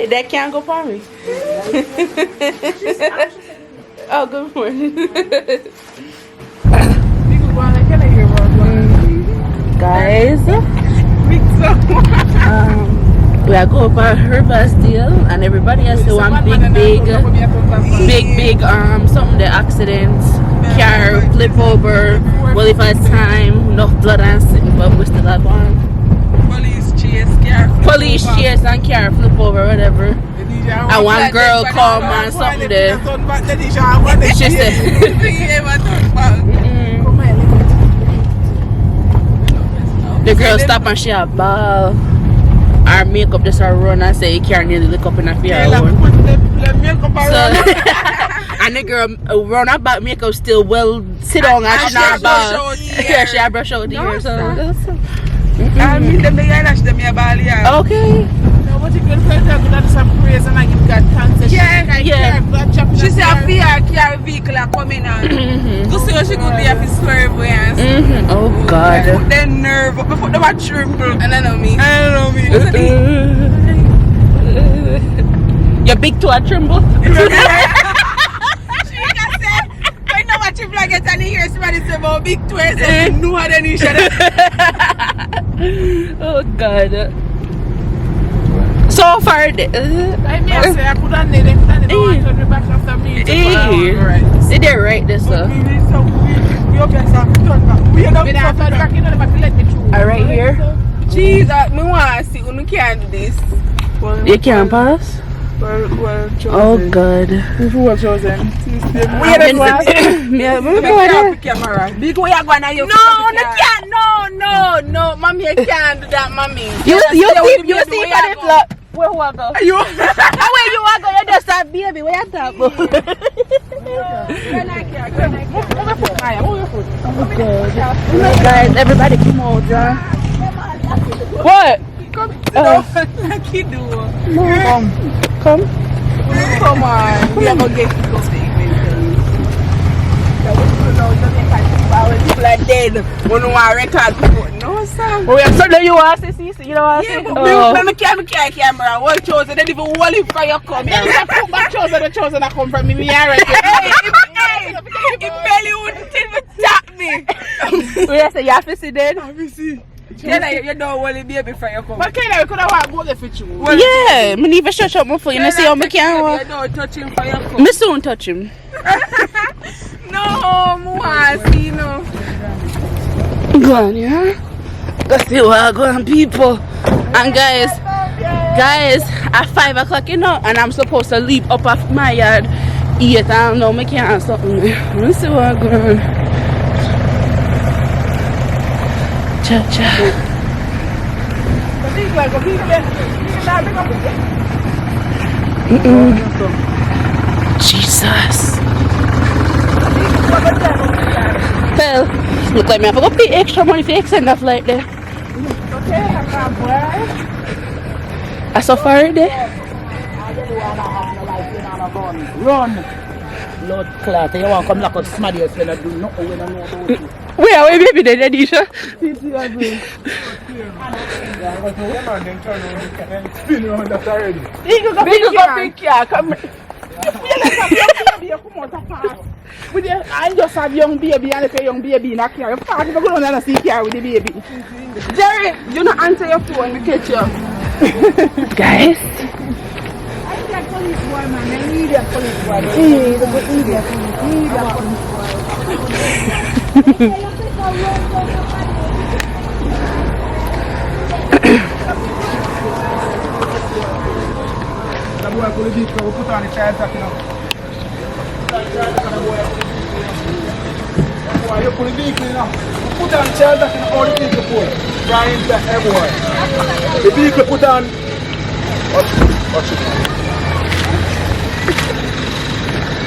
That can't go for me. Oh, good morning. Guys, we are going for her Bastille, and everybody has to one big something the accident, car flip over. Well, if I time, enough blood and sitting, but we still have one. Police chase and car flip over, whatever. And one girl come and something there. She said, the girl stop and she a ball. Her makeup just a run and say you can't nearly look up in a fear. So, and the girl run her back makeup still well sit down and she not ball. Yeah, she a brush out the hair. Okay. But you could put some praise and I give God thanks. Yeah. She said, I feel like your vehicle are coming on. You see what she could be a swerve way. Oh God. Put their nerve up before they were tremble. And I know me. Your big toe a tremble. She can say, I know what you flag it and you hear somebody say about big toes and no other than each other. Oh God. So far, I say I put on there, they want to be back after me. See, they're right this stuff. Right here. Jesus, me want to see you can't do this. You can't pass? Oh God. Well chosen. No, mommy, I can't do that, mommy. You see for the flop. Where you go? Where you go? You just a baby. Where you talk about? Guys, everybody come out, John. What? Come. Come. Come on. We are going to get people to people are dead. We don't want to record people. No, sir. Oh, yeah, so you want to see? You don't want to see? Yeah, but we can't camera. One chosen, they even hold it for your come. Yeah, I put back chosen that come from me. Me already. Hey, it barely wouldn't even tap me. Wait, so you have to see then? Have to see. Yeah, you don't want to be before you come. But Kayla, you could have walked there for you. Yeah, I even stretch up my foot. You see how I can't walk? You don't touch him for your come. Me soon touch him. No, I see no. Go on, yeah? Let's see what I go on, people. And guys, at 5 o'clock, you know, and I'm supposed to leap up off my yard. I don't know, I can't stop me. Let's see what I go on. Cha-cha. Jesus. Well, look like me I forgot to pay extra money for extend that flight there. I so far there. Run. blood clot. You want to come lock up somebody else when I do nothing when I know about it. Where are we, baby? Then, Adisha? Spin around that already. You go pick car. Come. I just have young baby and if a young baby in a car, you can't go on and see car with the baby. Jerry, you not answer your phone, we catch you. Guys. I need a police boy, man. I need a police boy. The boy put the beat, so we put on the child tack, you know. Boy, you put the beat, you know. We put on the child tack, you know, all the people put. Brian, everywhere. The beat we put on. Watch it.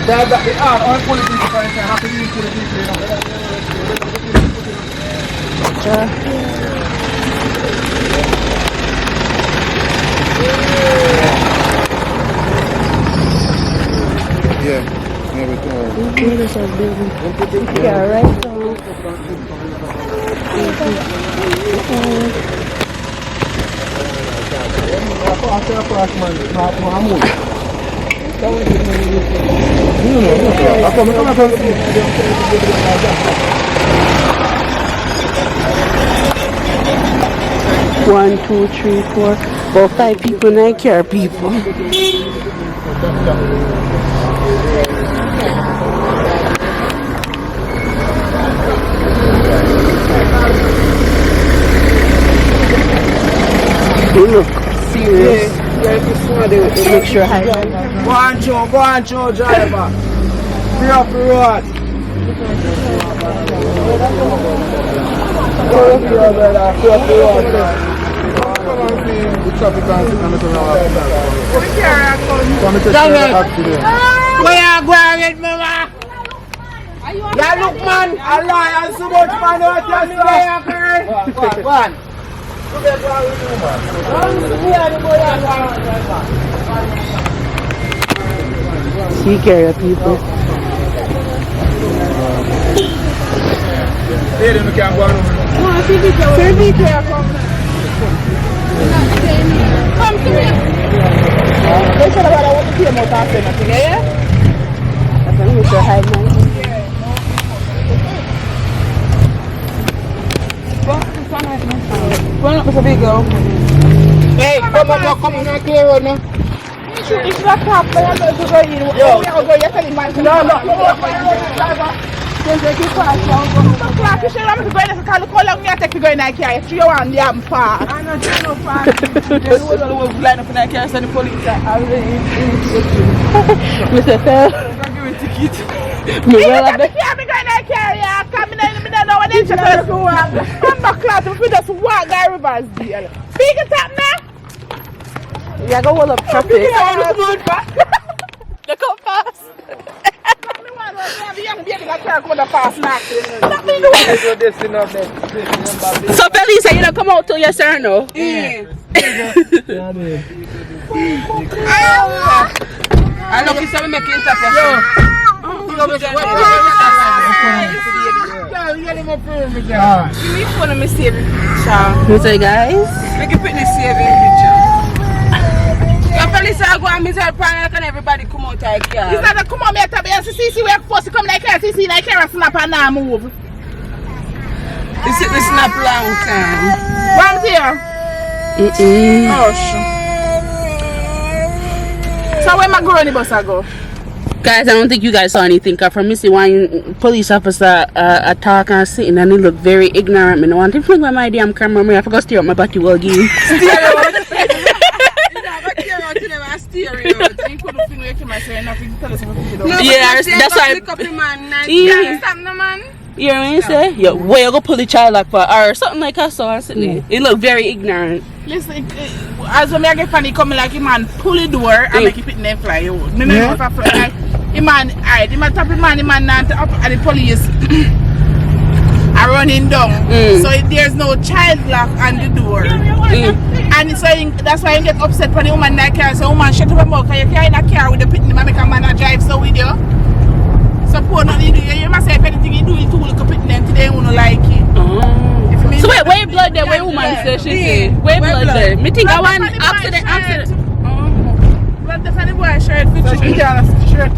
Dad, the arm, all pull the beat, for instance. Have to be pull the beat, you know. Yeah, Yeah, right. One, two, three, four, about 5 people, 9 car people. You look serious. Make sure I Go on, Joe, driver. Free up the road. Where you going with me, man? Yeah, look, man. Allah, I'm so much man out here. Go on. see carrier people. Come to me. They said about I want to pay more tax and nothing, yeah? That's a little high man. Well, not a big girl. Hey, come on, clear road now. It's not top, but I'm going to go in. Yo, we are going to tell him, man. No. I'm going to go in. How long you take to go in that car? 3 hours and I'm far. I know, no far. There's one who was blind up in that car, so the police are really Mr. Phil. I'm going to ticket. I'm going in that car, yeah. I'm know what they're trying to do. I'm not glad if we just walk the rivers deal. Speak it up now. Yeah, go hold up traffic. Look how fast. So, Belisa, you don't come out till yes or no? Yeah. I know you make interpretation. What's up, guys? Make a picnic saving picture. Felisa go and Mr. Panic and everybody come out like here. It's not a come on, me to be a CC we are forced to come like here. CC like here snap and now move. This is the snap long time. One here. Oh, so where my girl on the bus I go? Guys, I don't think you guys saw anything. Cause from me see one police officer talk and sitting and he look very ignorant. I want to fling my damn camera. I forgot to steer up my body well game. Yeah, that's why. You know what you say? Yeah, where you go pull the child like for or something like that. So I sitting there. He look very ignorant. Listen, as when I get funny coming like a man pull the door and make it fit and fly out. Me know if I fly like a man, alright, the man top the man not up and the police are running down. So there's no child lock on the door. And so that's why you get upset when the woman in that car. So woman shut up her mouth because you carry in a car with the pitney man make a man drive so with you. support nothing you do. You must say if anything you do, you too little pit them today, you don't like it. So wait, where blood there? Where woman said she say? Where blood there? Me think I want accident. Blood the funny boy shirt, shirt.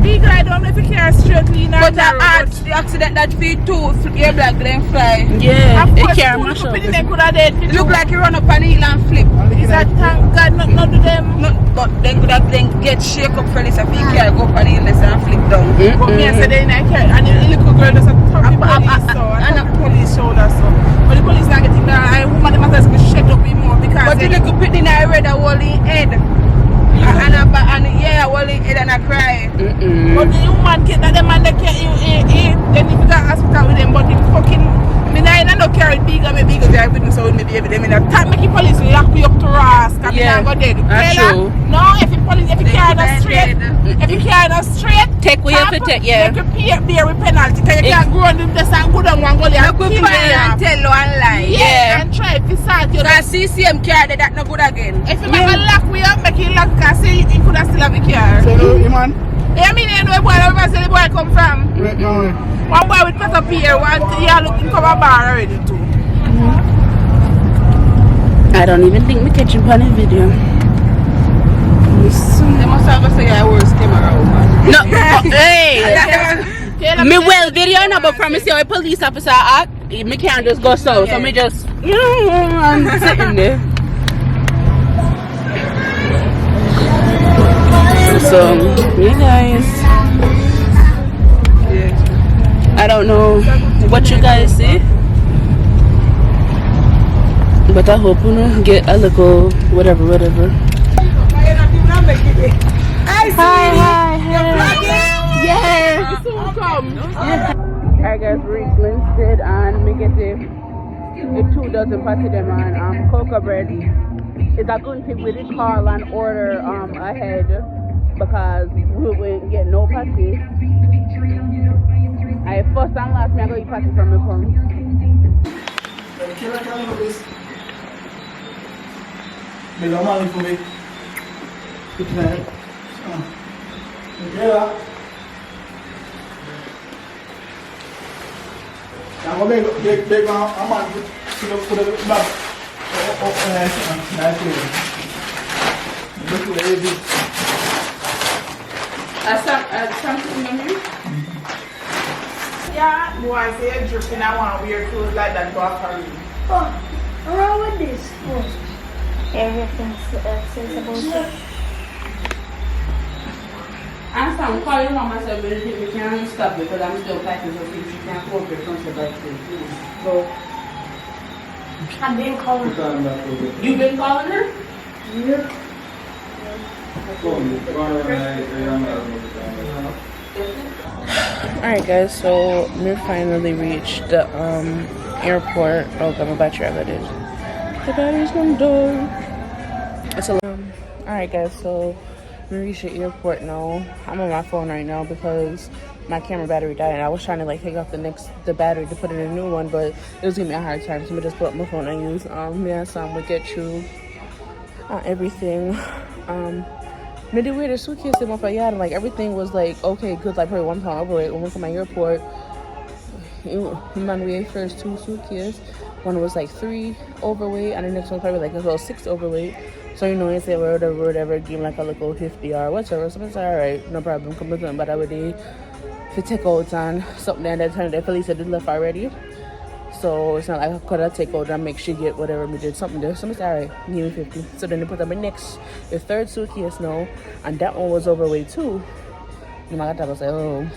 Big guy don't know if you carry straight clean. But the accident that feed too, your black then fly. Yeah, of it course, can't two mash little up. pit them could have dead. Look like you run up an hill and flip. Is that thank God not do them? No, but they could have then get shake up for this if you can't go up an hill and flip down. But me I said they not carry, and the little girl does a top the police so, and the police shoulder so. But the police not getting that. And woman the matters be shut up me more because. But the little pit in I read a whole in head. And yeah, a whole in head and I cry. But the woman get that the man they carry then if you got hospital with them, but the fucking I don't carry bigger drive with me so maybe every day. Time make the police lock me up to Ross because I go dead. That's true. No, if you carry us straight, if you carry us straight, Take we have to take, yeah. Make you pay bear with penalty because you can't go on them this and go down one goalie and go and tell one lie. Yeah, and try to start you. Because CCM carry that not good again. If you make a lock we up, make you lock because you could have still have a car. So, you man? Yeah, I mean, you know where the boy come from. One boy with cut up here, one yeah, looking cover bar already too. I don't even think me catching on the video. They must have a say I worst camera woman. No, hey. Me well video now, but promise you, a police officer act, me can't just go so. So me just, I'm sitting there. So, yeah guys. I don't know what you guys see, but I hope you know, get a little whatever. Hi. Yeah. Alright guys, we reached Linstead and we get the 2 dozen patty them and cocoa bread. It's a good thing we did call and order ahead because we wouldn't get no patty. I first and last me I go eat patty from my home. Money for me. Mikayla. I'm going to make a man put a bag. Nice. Look at it. Something in here? Yeah, boy, I say you're dripping. I want to wear clothes like that to a party. Oh, what's wrong with this? Everything's sensible. I'm calling on myself, but we can't stop it because I'm still packing so things you can't go up here from the back to go. I've been calling her. You've been calling her? Yep. Alright guys, so we finally reached the airport. Oh god, my battery is. The battery's gonna die. It's a alright guys, so we reached the airport now. I'm on my phone right now because my camera battery died and I was trying to like take off the battery to put in a new one, but it was giving me a hard time, so I just put up my phone and use we get through everything. Me the weirdest suitcase in my yard and like everything was like okay good, like probably 1 pound overweight. When we went to my airport, man, we ate first 2 suitcases. One was like 3 overweight and the next one probably like as well 6 overweight. So you know, he said whatever, give him like a little 50 or whatever. So it's alright, no problem. Come with them, but I would to take out and something and that time the police had left already. So it's not like I could take out and make sure get whatever we did something there. So it's alright, give me 50. So then they put up the 3rd suitcase now, and that one was overweight too. And my dad was like, oh,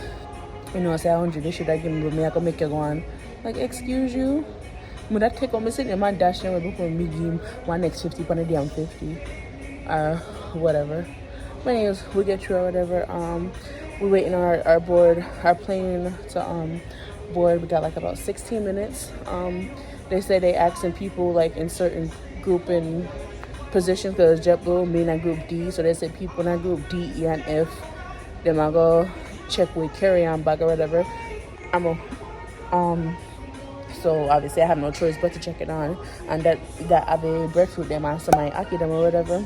you know, I say 100, they should have given me, I could make you go on. Like, excuse you? But I take out my sitting in my dash there before me give him one next 50 on the damn 50 or whatever. But anyways, we get through or whatever. We waiting our plane to board. We got like about 16 minutes. They say they asking people like in certain grouping positions because JetBlue mean in group D, so they said people in group D, E, and F. Then I go check with carry-on bag or whatever. So obviously I have no choice but to check it on, and that have a breadfruit them and some aki them or whatever.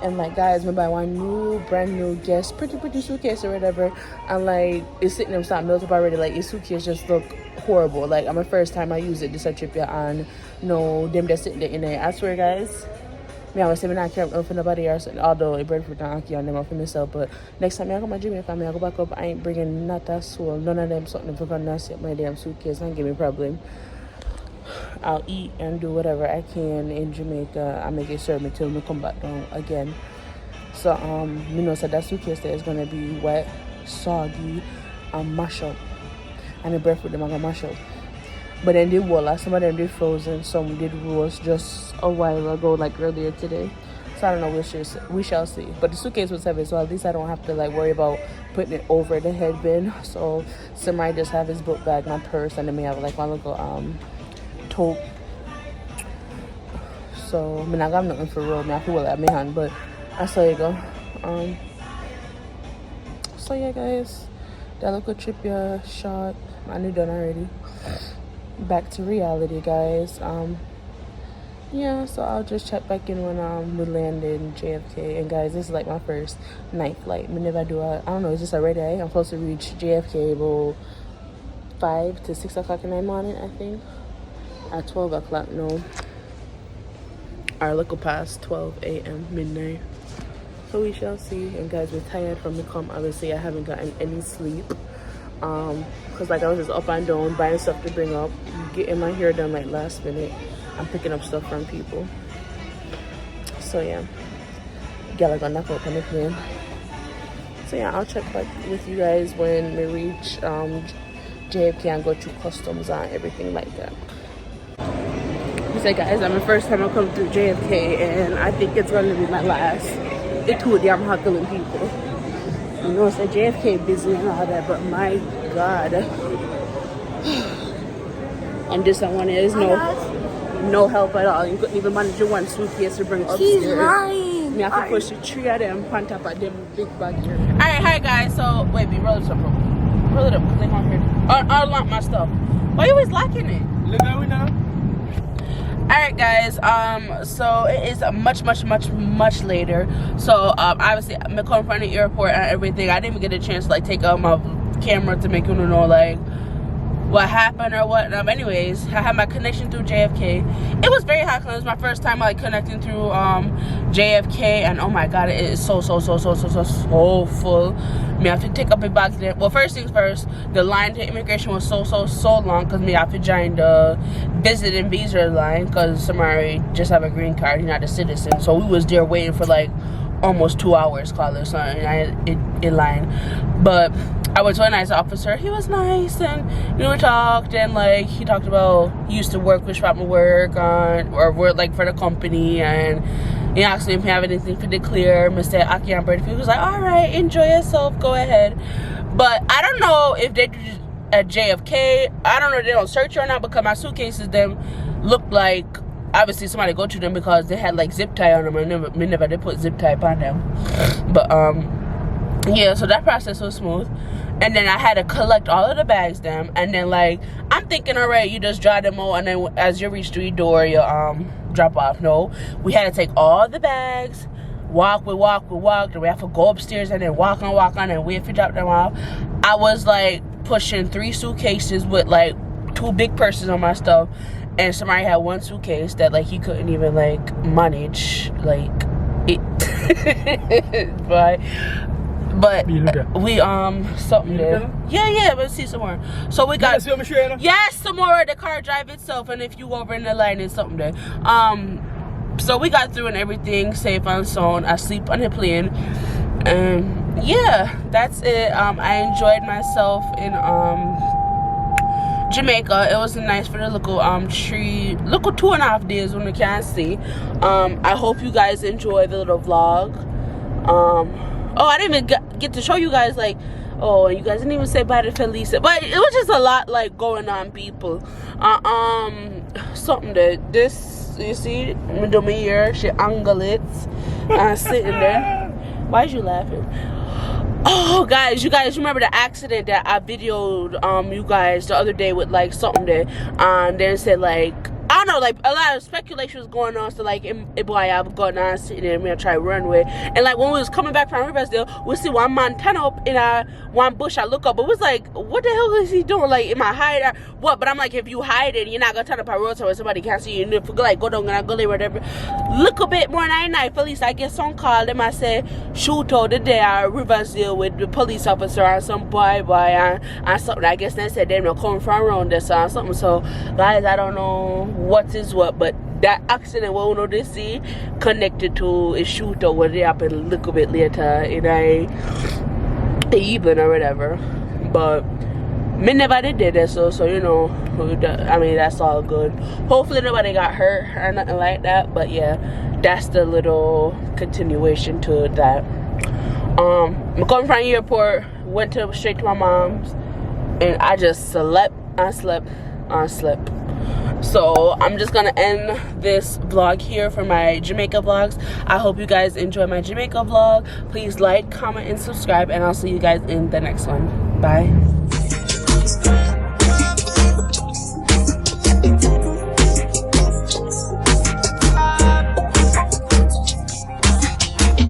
And like, guys, we buy one new brand new guest pretty suitcase or whatever, and like it's sitting there starting melt up already. Like his suitcase just look horrible. Like I'm the first time I use it this trip, yeah, and no them just sitting there in there. I swear, guys, me I was saying I not care for nobody else, although I bred for donkey and them for myself. But next time I come to Jamaica, I go back up, I ain't bringing not a soul, none of them something for gonna set my damn suitcase and give me problem. I'll eat and do whatever I can in Jamaica. I make it serve me till we come back down again. So you know, so that suitcase there is gonna be wet, soggy, and mash up. And the bread for them are gonna mash up. But then they were some of them did frozen, some did roast just a while ago, like earlier today. So I don't know, we shall see. But the suitcase was heavy, so at least I don't have to like worry about putting it over the head bin. So somebody just have his book bag, my purse, and then we have like one little tote. So I mean I got nothing for real, I feel well at my hand, but I saw you go. So yeah, guys, that little trip yeah shot. I knew done already. Back to reality, guys. Yeah, so I'll just check back in when we land in JFK. And guys, this is like my first night flight. Whenever I do I don't know, is this already? I'm supposed to reach JFK about 5 to 6 o'clock in the morning, I think. At 12 o'clock, no. Our little past 12 a.m. midnight. So we shall see. And guys, we're tired from the come. Obviously, I haven't gotten any sleep. Cause like I was just up and down buying stuff to bring up, getting my hair done like last minute. I'm picking up stuff from people. So yeah, Gala gonna knock out on the plane. So yeah, I'll check back with you guys when we reach JFK and go through customs and everything like that. You say, guys, I'm the first time I come through JFK, and I think it's gonna be my last. It's too damn huckling people. You know, it's a JFK busy and all that, but my God. And this one is no help at all. You couldn't even manage your one suitcase to bring upstairs. She's lying. Me have to push the 3 of them on top of them big bag here. Alright, hi guys. So wait, me roll it up. Roll it up, because they can't hear it. I'll lock my stuff. Why you always locking it? Look at me now. Alright guys, so it is much later. So obviously I'm coming from the airport and everything. I didn't even get a chance to like take out my camera to make you know like what happened or what. Anyways, I had my connection through JFK. It was very hot because it was my first time like connecting through JFK, and oh my God, it is so full. Me have to take up a bag there. Well, first things first, the line to immigration was so long because me have to join the visit and visa line because somebody just have a green card, he's not a citizen. So we was there waiting for like almost 2 hours, call it something in line. But I went to a nice officer. He was nice, and you know, we talked, and like he talked about he used to work with Department work on or work like for the company, and he asked me if I have anything to declare. Mr. Aki and Brady, he was like, all right, enjoy yourself, go ahead. But I don't know if they do at JFK. I don't know if they don't search you or not, because my suitcases them looked like obviously somebody go to them because they had like zip tie on them, and never they put zip tie on them. But yeah, so that process was smooth. And then I had to collect all of the bags them, and then like I'm thinking, all right, you just drive them all, and then as you reach the door you drop off. No, we had to take all the bags, walk, then we have to go upstairs and then walk on and wait for drop them off. I was like pushing 3 suitcases with like 2 big purses on my stuff, and somebody had 1 suitcase that like he couldn't even like manage like it. But we something there. Yeah, but see some more. So we got yes, some more. The car drive itself, and if you over in the line, it's something there. So we got through and everything safe and sound. I sleep on the plane. Yeah, that's it. I enjoyed myself in Jamaica. It was nice for the local 2.5 days when you can't see. I hope you guys enjoy the little vlog. Oh, I didn't even get to show you guys, like, oh, you guys didn't even say bye to Felisa. But it was just a lot, like, going on, people. Something that this, you see, middle of my ear, she angle it, sitting there. Why is you laughing? Oh, guys, you guys remember the accident that I videoed, you guys, the other day with, like, something that, then said, like, I don't know, like a lot of speculation was going on. So like, boy, I was going on sitting there, me try to run with. And like when we was coming back from Riversdale, we see one man turn up in one bush. I look up, but it was like, what the hell is he doing? Like, am I hiding? What? But I'm like, if you hide it, you're not gonna turn up a road so somebody can't see you. And if you like go down and go there, whatever. Look a bit more night. Police, I get some call. Them I say shoot out the day at Riversdale with the police officer and some boy and something. I guess they said they're not coming from around this or something. So guys, I don't know what is what, but that accident we know they see connected to a shootout where they happened a little bit later in the evening or whatever. But me never did that, so you know, I mean, that's all good. Hopefully nobody got hurt or nothing like that. But yeah, that's the little continuation to that. I'm coming from the airport, went straight to my mom's, and I just slept. So I'm just gonna end this vlog here for my Jamaica vlogs. I hope you guys enjoy my Jamaica vlog. Please like, comment, and subscribe, and I'll see you guys in the next one. Bye.